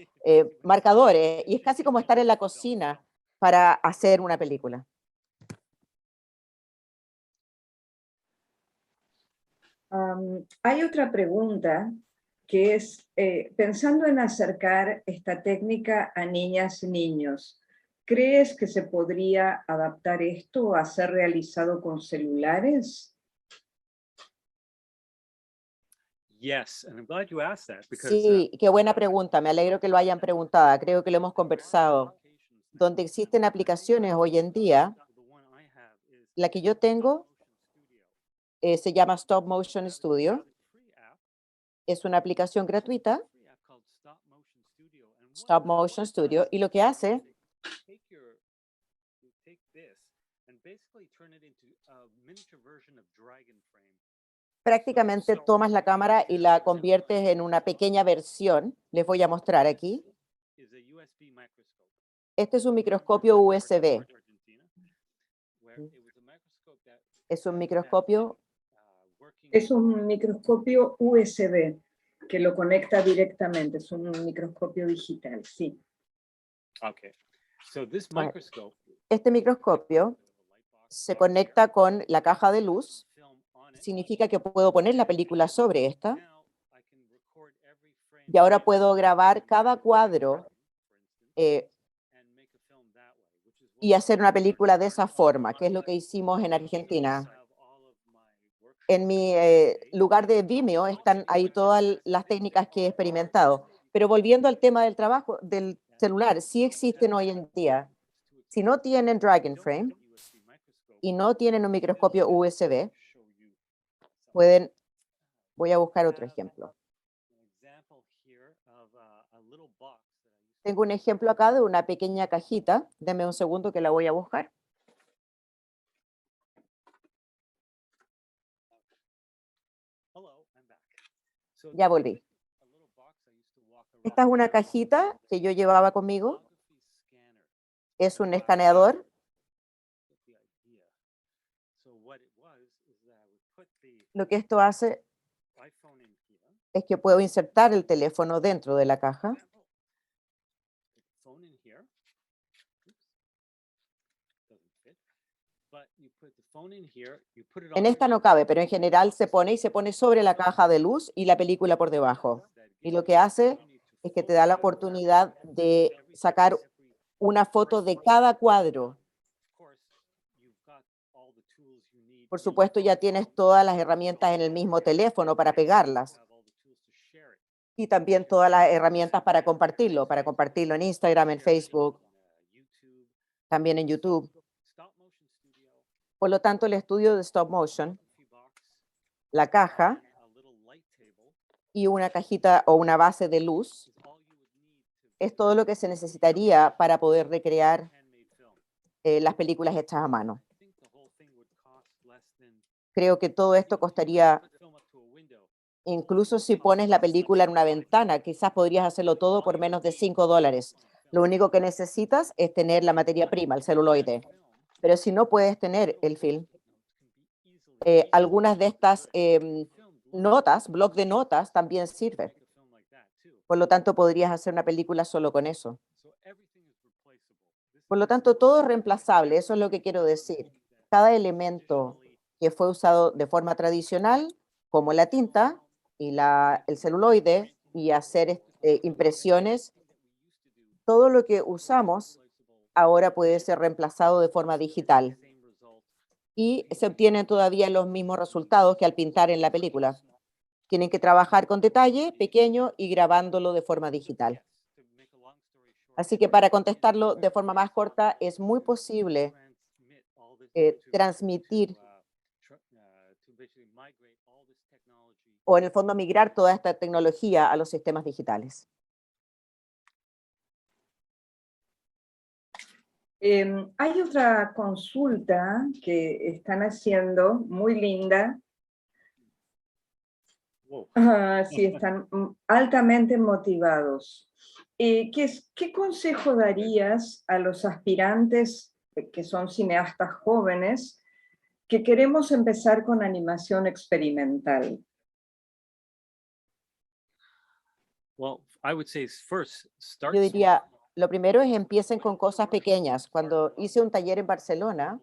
marcadores, y es casi como estar en la cocina para hacer una película. Hay otra pregunta que es, pensando en acercar esta técnica a niñas y niños, ¿crees que se podría adaptar esto a ser realizado con celulares? Yes, and I'm glad you asked that because Sí, qué buena pregunta. Me alegro que lo hayan preguntado. Creo que lo hemos conversado. Donde existen aplicaciones hoy en día, la que yo tengo se llama Stop Motion Studio. Es una aplicación gratuita, Stop Motion Studio, y lo que hace prácticamente tomas la cámara y la conviertes en una pequeña versión. Les voy a mostrar aquí. Este es un microscopio USB. Es un microscopio. Es un microscopio USB que lo conecta directamente, es un microscopio digital, sí. okay. So this Bueno, microscope este microscopio se conecta con la caja de luz. Significa que puedo poner la película sobre esta y ahora puedo grabar cada cuadro y hacer una película de esa forma, que es lo que hicimos en Argentina. En mi lugar de Vimeo están ahí todas las técnicas que he experimentado. Pero volviendo al tema del trabajo, del celular, sí existen hoy en día. Si no tienen Dragon Frame y no tienen un microscopio USB, pueden, voy a buscar otro ejemplo. Tengo un ejemplo acá de una pequeña cajita. Deme un segundo que la voy a buscar. Ya volví. Esta es una cajita que yo llevaba conmigo. Es un escaneador. Lo que esto hace es que puedo insertar el teléfono dentro de la caja. En esta no cabe, pero en general se pone y se pone sobre la caja de luz y la película por debajo. Y lo que hace es que te da la oportunidad de sacar una foto de cada cuadro. Por supuesto, ya tienes todas las herramientas en el mismo teléfono para pegarlas. Y también todas las herramientas para compartirlo en Instagram, en Facebook, también en YouTube. Por lo tanto, el estudio de stop motion, la caja y una cajita o una base de luz es todo lo que se necesitaría para poder recrear las películas hechas a mano. Creo que todo esto costaría, incluso si pones la película en una ventana, quizás podrías hacerlo todo por menos de $5. Lo único que necesitas es tener la materia prima, el celuloide. Pero si no puedes tener el film, algunas de estas notas, bloc de notas, también sirve. Por lo tanto, podrías hacer una película solo con eso. Por lo tanto, todo es reemplazable, eso es lo que quiero decir. Cada elemento que fue usado de forma tradicional, como la tinta y el celuloide, y hacer impresiones, todo lo que usamos ahora puede ser reemplazado de forma digital. Y se obtienen todavía los mismos resultados que al pintar en la película. Tienen que trabajar con detalle pequeño y grabándolo de forma digital. Así que para contestarlo de forma más corta, es muy posible transmitir o en el fondo migrar toda esta tecnología a los sistemas digitales. Hay otra consulta que están haciendo, muy linda. Sí, están altamente motivados. ¿Qué consejo darías a los aspirantes que son cineastas jóvenes que queremos empezar con animación experimental? Yo diría, lo primero es empiecen con cosas pequeñas. Cuando hice un taller en Barcelona,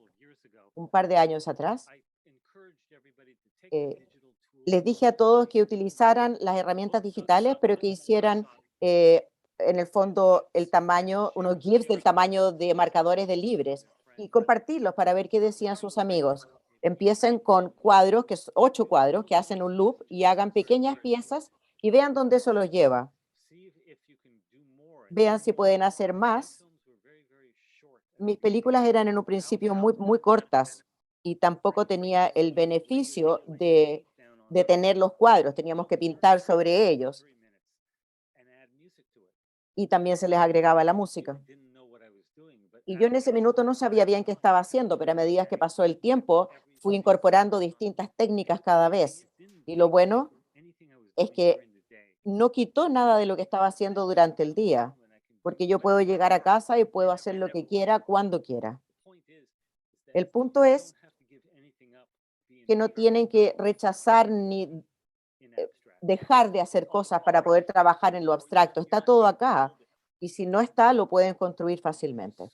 un par de años atrás, les dije a todos que utilizaran las herramientas digitales, pero que hicieran en el fondo el tamaño, unos GIFs del tamaño de marcadores de libres y compartirlos para ver qué decían sus amigos. Empiecen con cuadros, 8 cuadros, que hacen un loop y hagan pequeñas piezas y vean dónde eso los lleva. Vean si pueden hacer más. Mis películas eran en un principio muy cortas y tampoco tenía el beneficio de tener los cuadros, teníamos que pintar sobre ellos y también se les agregaba la música. Y yo en ese minuto no sabía bien qué estaba haciendo, pero a medida que pasó el tiempo fui incorporando distintas técnicas cada vez. Y lo bueno es que no quitó nada de lo que estaba haciendo durante el día, porque yo puedo llegar a casa y puedo hacer lo que quiera cuando quiera. El punto es que no tienen que rechazar ni dejar de hacer cosas para poder trabajar en lo abstracto. Está todo acá y si no está, lo pueden construir fácilmente.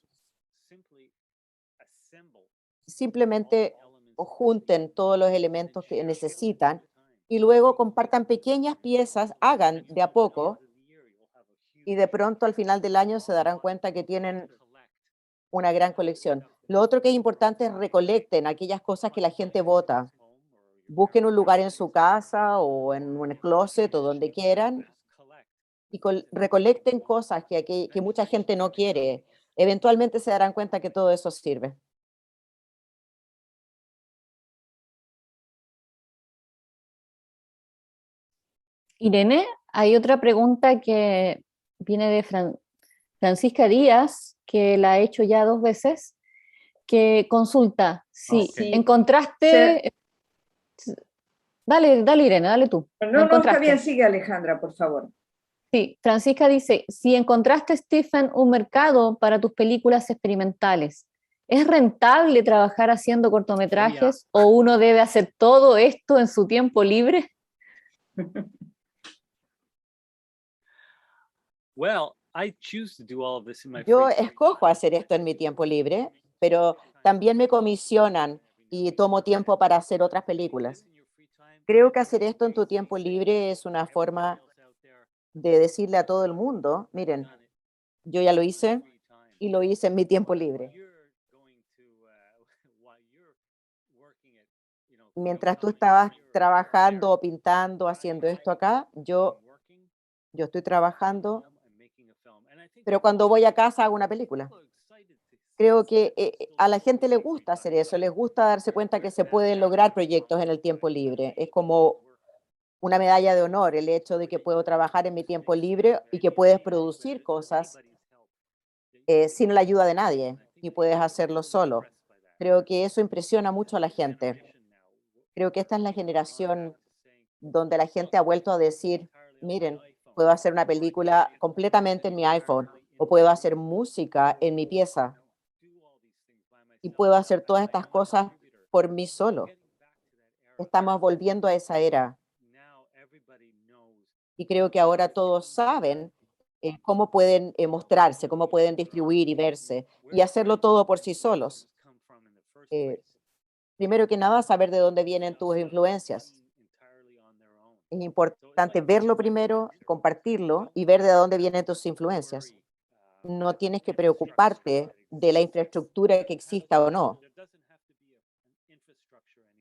Simplemente junten todos los elementos que necesitan y luego compartan pequeñas piezas, hagan de a poco y de pronto al final del año se darán cuenta que tienen una gran colección. Lo otro que es importante es recolecten aquellas cosas que la gente vota. Busquen un lugar en su casa o en un closet o donde quieran y recolecten cosas que mucha gente no quiere. Eventualmente se darán cuenta que todo eso sirve. Irene, hay otra pregunta que viene de Francisca Díaz, que la ha hecho ya 2 veces, que consulta si Sí. encontraste... Dale, Irene, dale tú. No, está bien, sigue Alejandra, por favor. Sí, Francisca dice, si encontraste, Stephen, un mercado para tus películas experimentales, ¿es rentable trabajar haciendo cortometrajes o uno debe hacer todo esto en su tiempo libre? Yo escojo hacer esto en mi tiempo libre, pero también me comisionan y tomo tiempo para hacer otras películas. Creo que hacer esto en tu tiempo libre es una forma de decirle a todo el mundo, miren, yo ya lo hice y lo hice en mi tiempo libre. Mientras tú estabas trabajando o pintando, haciendo esto acá, yo estoy trabajando, pero cuando voy a casa hago una película. Creo que a la gente le gusta hacer eso, les gusta darse cuenta que se pueden lograr proyectos en el tiempo libre. Es como una medalla de honor el hecho de que puedo trabajar en mi tiempo libre y que puedes producir cosas sin la ayuda de nadie y puedes hacerlo solo. Creo que eso impresiona mucho a la gente. Creo que esta es la generación donde la gente ha vuelto a decir, miren, puedo hacer una película completamente en mi iPhone o puedo hacer música en mi pieza y puedo hacer todas estas cosas por mí solo. Estamos volviendo a esa era y creo que ahora todos saben cómo pueden mostrarse, cómo pueden distribuir y verse y hacerlo todo por sí solos. Eh, Primero que nada, saber de dónde vienen tus influencias. Es importante verlo primero, compartirlo y ver de dónde vienen tus influencias. No tienes que preocuparte de la infraestructura que exista o no.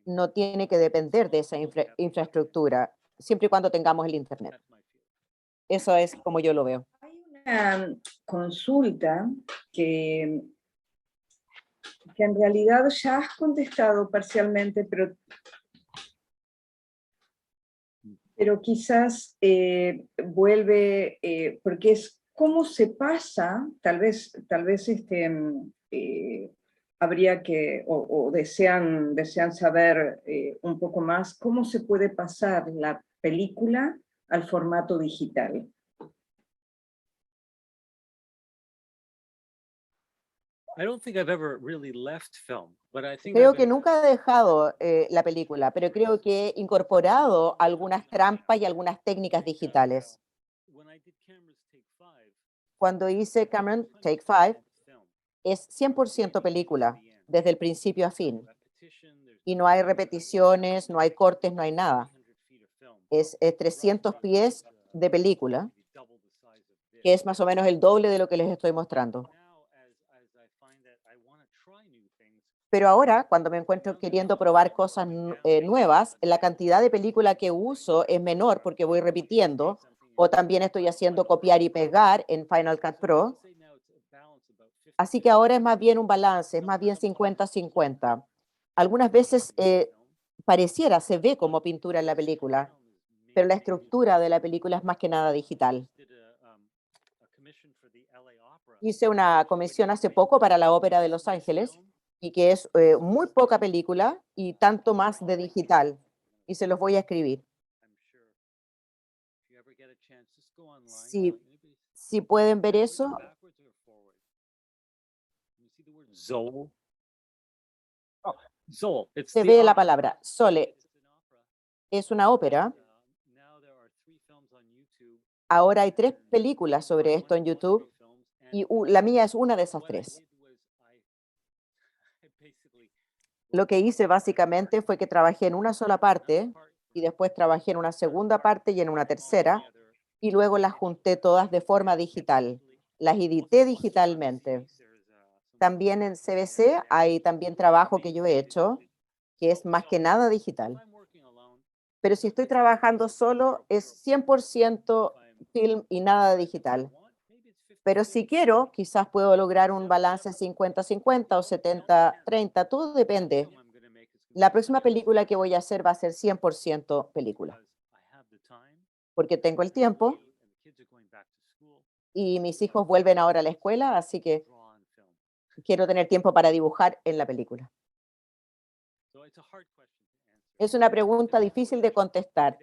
No tiene que depender de esa infraestructura, siempre y cuando tengamos el Internet. Eso es como yo lo veo. Hay una consulta que, que en realidad ya has contestado parcialmente, pero quizás vuelve, porque es cómo se pasa, tal vez habría que, o desean saber un poco más, cómo se puede pasar la película al formato digital. Creo que nunca he dejado la película, pero creo que he incorporado algunas trampas y algunas técnicas digitales. Cuando hice Cameron Take Five, es 100% película, desde el principio a fin. Y no hay repeticiones, no hay cortes, no hay nada. Es 300 pies de película, que es más o menos el doble de lo que les estoy mostrando. Pero ahora, cuando me encuentro queriendo probar cosas nuevas, la cantidad de película que uso es menor porque voy repitiendo, o también estoy haciendo copiar y pegar en Final Cut Pro. Así que ahora es más bien un balance, es más bien 50-50. Algunas veces pareciera, se ve como pintura en la película, pero la estructura de la película es más que nada digital. Hice una comisión hace poco para la Ópera de Los Ángeles y que es muy poca película y tanto más de digital. Y se los voy a escribir. Si, si pueden ver eso, Zoll. Oh, Zoll. It's se the ve la opera. palabra. Sole es una ópera. Ahora hay 3 películas sobre esto en YouTube y la mía es una de esas 3. Lo que hice básicamente fue que trabajé en una sola parte y después trabajé en una segunda parte y en una tercera y luego las junté todas de forma digital. Las edité digitalmente. También en CBC hay también trabajo que yo he hecho que es más que nada digital. Pero si estoy trabajando solo es 100% film y nada digital. Pero si quiero, quizás puedo lograr un balance 50-50 o 70-30, todo depende. La próxima película que voy a hacer va a ser 100% película, porque tengo el tiempo y mis hijos vuelven ahora a la escuela, así que quiero tener tiempo para dibujar en la película. Es una pregunta difícil de contestar.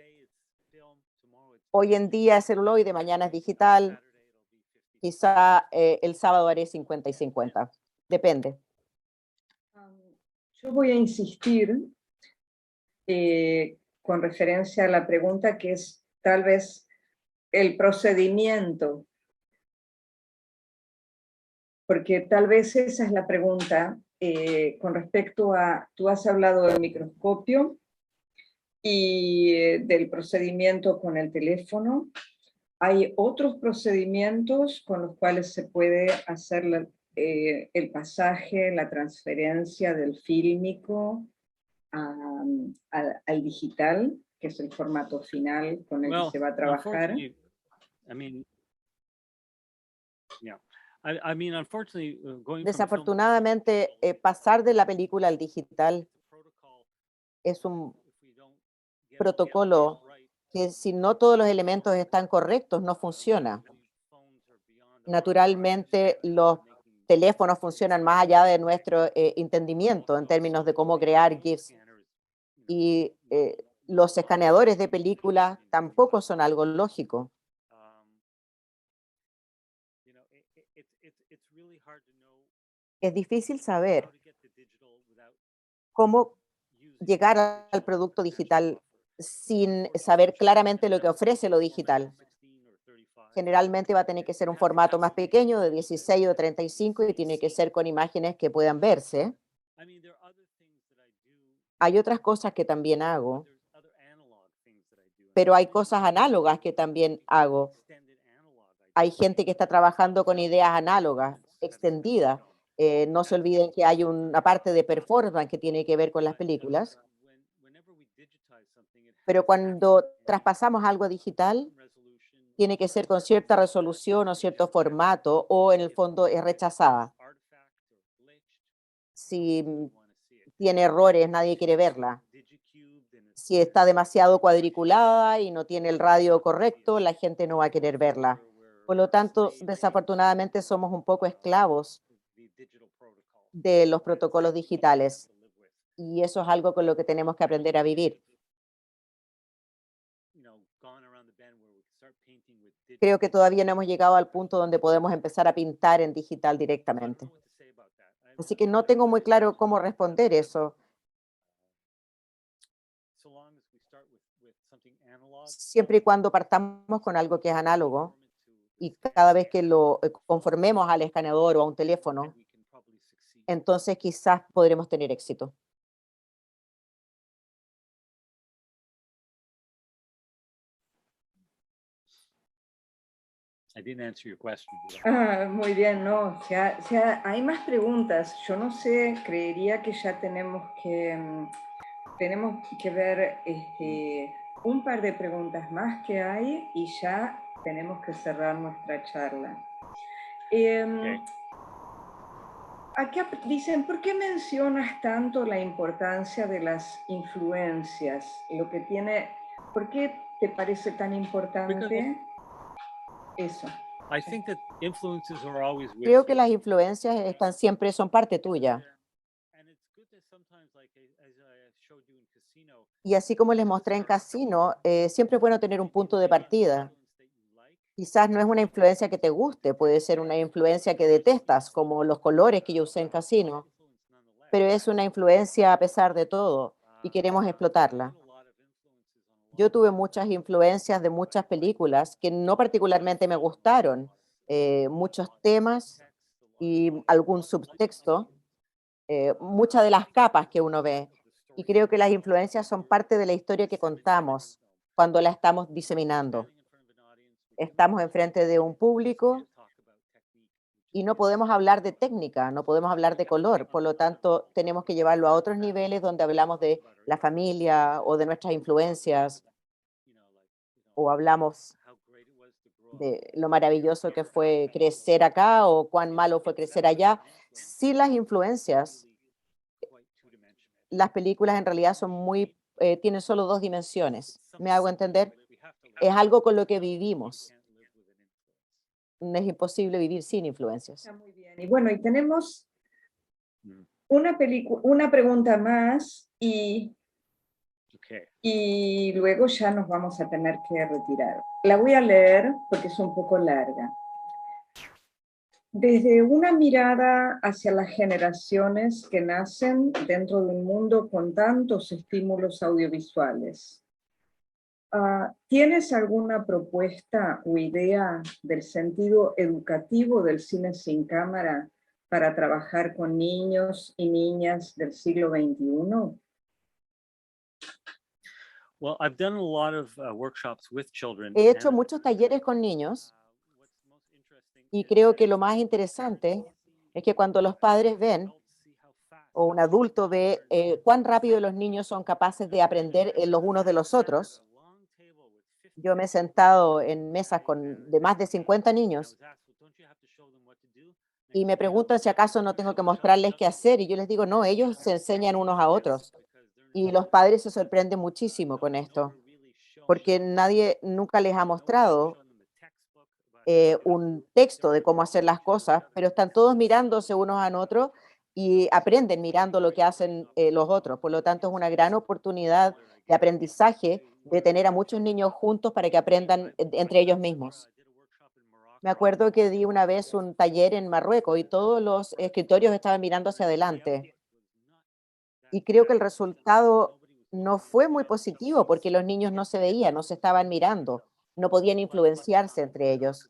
Hoy en día es celuloide, mañana es digital, quizá el sábado haré 50 y 50, depende. Yo voy a insistir con referencia a la pregunta que es tal vez el procedimiento, porque tal vez esa es la pregunta con respecto a, tú has hablado del microscopio y del procedimiento con el teléfono. Hay otros procedimientos con los cuales se puede hacer el pasaje, la transferencia del fílmico al digital, que es el formato final con el que se va a trabajar. Desafortunadamente, pasar de la película al digital es un protocolo que si no todos los elementos están correctos, no funciona. Naturalmente, los teléfonos funcionan más allá de nuestro entendimiento en términos de cómo crear GIFs. Y los escaneadores de películas tampoco son algo lógico. Es difícil saber cómo llegar al producto digital sin saber claramente lo que ofrece lo digital. Generalmente va a tener que ser un formato más pequeño, de 16 o 35, y tiene que ser con imágenes que puedan verse. Hay otras cosas que también hago, pero hay cosas análogas que también hago. Hay gente que está trabajando con ideas análogas, extendidas. No se olviden que hay una parte de performance que tiene que ver con las películas, pero cuando traspasamos algo digital, tiene que ser con cierta resolución o cierto formato, o en el fondo es rechazada. Si tiene errores, nadie quiere verla. Si está demasiado cuadriculada y no tiene el radio correcto, la gente no va a querer verla. Por lo tanto, desafortunadamente somos un poco esclavos de los protocolos digitales, y eso es algo con lo que tenemos que aprender a vivir. Creo que todavía no hemos llegado al punto donde podemos empezar a pintar en digital directamente. Así que no tengo muy claro cómo responder eso. Siempre y cuando partamos con algo que es análogo y cada vez que lo conformemos al escaneador o a un teléfono, entonces quizás podremos tener éxito. I didn't answer your question. Muy bien, no, ya hay más preguntas. Yo no sé, creería que ya tenemos que ver un par de preguntas más que hay y ya tenemos que cerrar nuestra charla. Okay. Aquí dicen, ¿por qué mencionas tanto la importancia de las influencias? ¿Por qué te parece tan importante eso? I think that influences are always with Creo que you. las influencias están siempre, son parte tuya. And it's good that sometimes, like as I showed you in Casino, Y así como les mostré en Casino, siempre es bueno tener un punto de partida. Quizás no es una influencia que te guste, puede ser una influencia que detestas, como los colores que yo usé en Casino, pero es una influencia a pesar de todo y queremos explotarla. Yo tuve muchas influencias de muchas películas que no particularmente me gustaron, muchos temas y algún subtexto, muchas de las capas que uno ve. Y creo que las influencias son parte de la historia que contamos cuando la estamos diseminando. Estamos enfrente de un público y no podemos hablar de técnica, no podemos hablar de color, por lo tanto tenemos que llevarlo a otros niveles donde hablamos de la familia o de nuestras influencias, o hablamos de lo maravilloso que fue crecer acá o cuán malo fue crecer allá. Sin las influencias, las películas en realidad son tienen solo dos dimensiones. ¿Me hago entender? Es algo con lo que vivimos. No es imposible vivir sin influencias. Está muy bien. Y bueno, y tenemos Mm. una pregunta más Okay. y luego ya nos vamos a tener que retirar. La voy a leer porque es un poco larga. Desde una mirada hacia las generaciones que nacen dentro de un mundo con tantos estímulos audiovisuales, ¿tienes alguna propuesta o idea del sentido educativo del cine sin cámara para trabajar con niños y niñas del siglo XXI? Well, I've done a lot of workshops with children. He hecho and, muchos talleres con niños what's most interesting y is creo que lo más interesante es que cuando los padres ven o un adulto ve cuán rápido los niños son capaces de aprender los unos de los otros. Yo me he sentado en mesas de más de 50 niños y me preguntan si acaso no tengo que mostrarles qué hacer, y yo les digo, no, ellos se enseñan unos a otros. Y los padres se sorprenden muchísimo con esto, porque nadie nunca les ha mostrado un texto de cómo hacer las cosas, pero están todos mirándose unos a otros y aprenden mirando lo que hacen los otros. Por lo tanto, es una gran oportunidad de aprendizaje de tener a muchos niños juntos para que aprendan entre ellos mismos. Me acuerdo que di una vez un taller en Marruecos y todos los escritorios estaban mirando hacia adelante. Y creo que el resultado no fue muy positivo porque los niños no se veían, no se estaban mirando, no podían influenciarse entre ellos.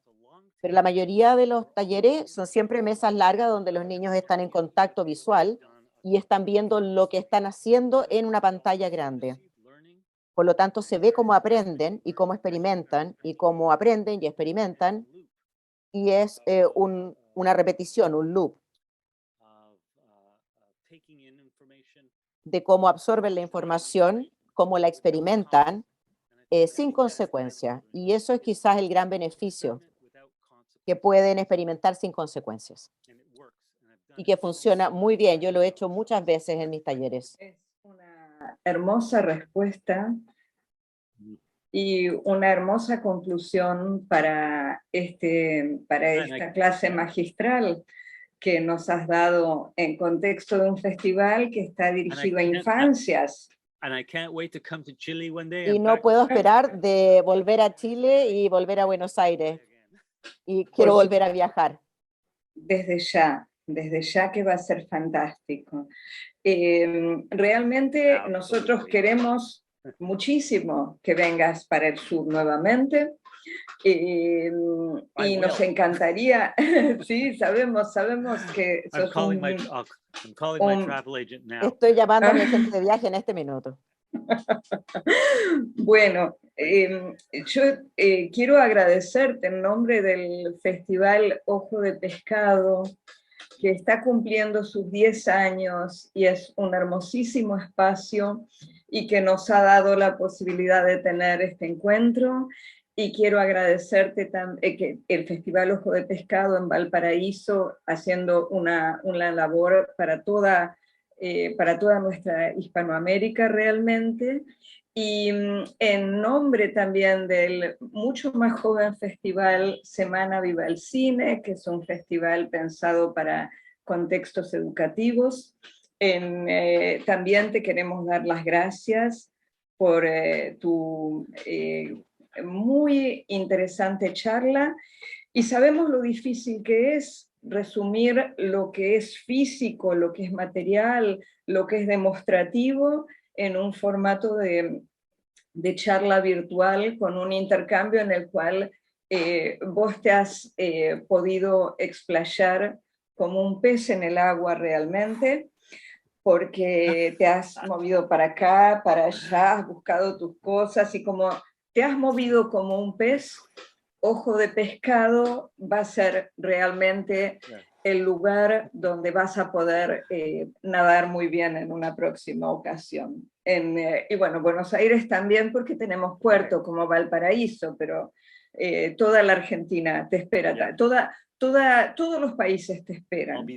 Pero la mayoría de los talleres son siempre mesas largas donde los niños están en contacto visual y están viendo lo que están haciendo en una pantalla grande. Por lo tanto, se ve cómo aprenden y cómo experimentan y cómo aprenden y experimentan y es una repetición, un loop de cómo absorben la información, cómo la experimentan sin consecuencia. Y eso es quizás el gran beneficio, que pueden experimentar sin consecuencias y que funciona muy bien. Yo lo he hecho muchas veces en mis talleres. Es una hermosa respuesta y una hermosa conclusión para esta clase magistral que nos has dado en contexto de un festival que está dirigido a infancias. Y no puedo esperar de volver a Chile y volver a Buenos Aires. Y quiero volver a viajar. Desde ya que va a ser fantástico. Realmente nosotros queremos muchísimo que vengas para el sur nuevamente. Y nos encantaría, sí, sabemos que sos Estoy llamando a mi agente de viaje en este minuto. Bueno, yo quiero agradecerte en nombre del Festival Ojo de Pescado, que está cumpliendo sus 10 años y es un hermosísimo espacio y que nos ha dado la posibilidad de tener este encuentro. Y quiero agradecerte que el Festival Ojo de Pescado en Valparaíso, haciendo una labor para toda nuestra Hispanoamérica realmente, y en nombre también del mucho más joven festival Semana Viva el Cine, que es un festival pensado para contextos educativos. También te queremos dar las gracias por tu muy interesante charla, y sabemos lo difícil que es resumir lo que es físico, lo que es material, lo que es demostrativo en un formato de charla virtual con un intercambio en el cual vos te has podido explayar como un pez en el agua realmente, porque te has movido para acá, para allá, has buscado tus cosas y como te has movido como un pez, Ojo de Pescado va a ser realmente el lugar donde vas a poder nadar muy bien en una próxima ocasión. Y bueno, Buenos Aires también, porque tenemos puerto como Valparaíso, pero toda la Argentina te espera, todos los países te esperan.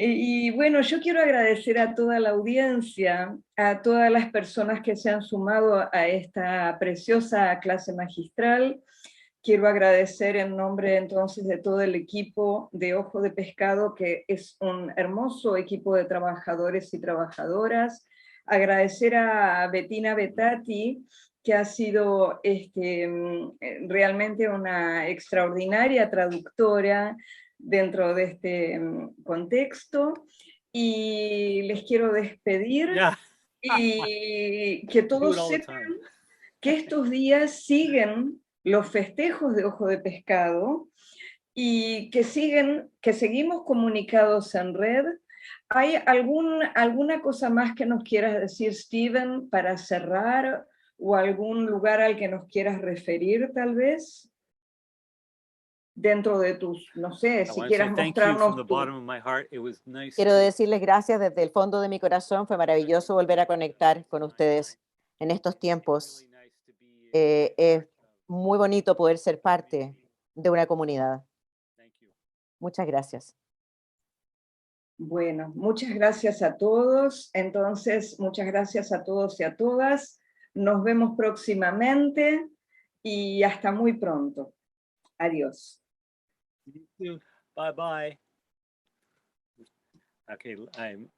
Y bueno, yo quiero agradecer a toda la audiencia, a todas las personas que se han sumado a esta preciosa clase magistral. Quiero agradecer en nombre entonces de todo el equipo de Ojo de Pescado, que es un hermoso equipo de trabajadores y trabajadoras. Agradecer a Bettina Betati, que ha sido realmente una extraordinaria traductora dentro de este contexto. Y les quiero despedir y que todos sepan que estos días siguen los festejos de Ojo de Pescado y que seguimos comunicados en red. ¿Hay alguna cosa más que nos quieras decir, Steven, para cerrar, o algún lugar al que nos quieras referir tal vez? Dentro de tus, no sé, si quieras mostrarnos Quiero decirles gracias desde el fondo de mi corazón. Fue maravilloso volver a conectar con ustedes en estos tiempos. Es muy bonito poder ser parte de una comunidad. Muchas gracias. Bueno, muchas gracias a todos. Entonces, muchas gracias a todos y a todas. Nos vemos próximamente y hasta muy pronto. Adiós. Bye bye. Okay,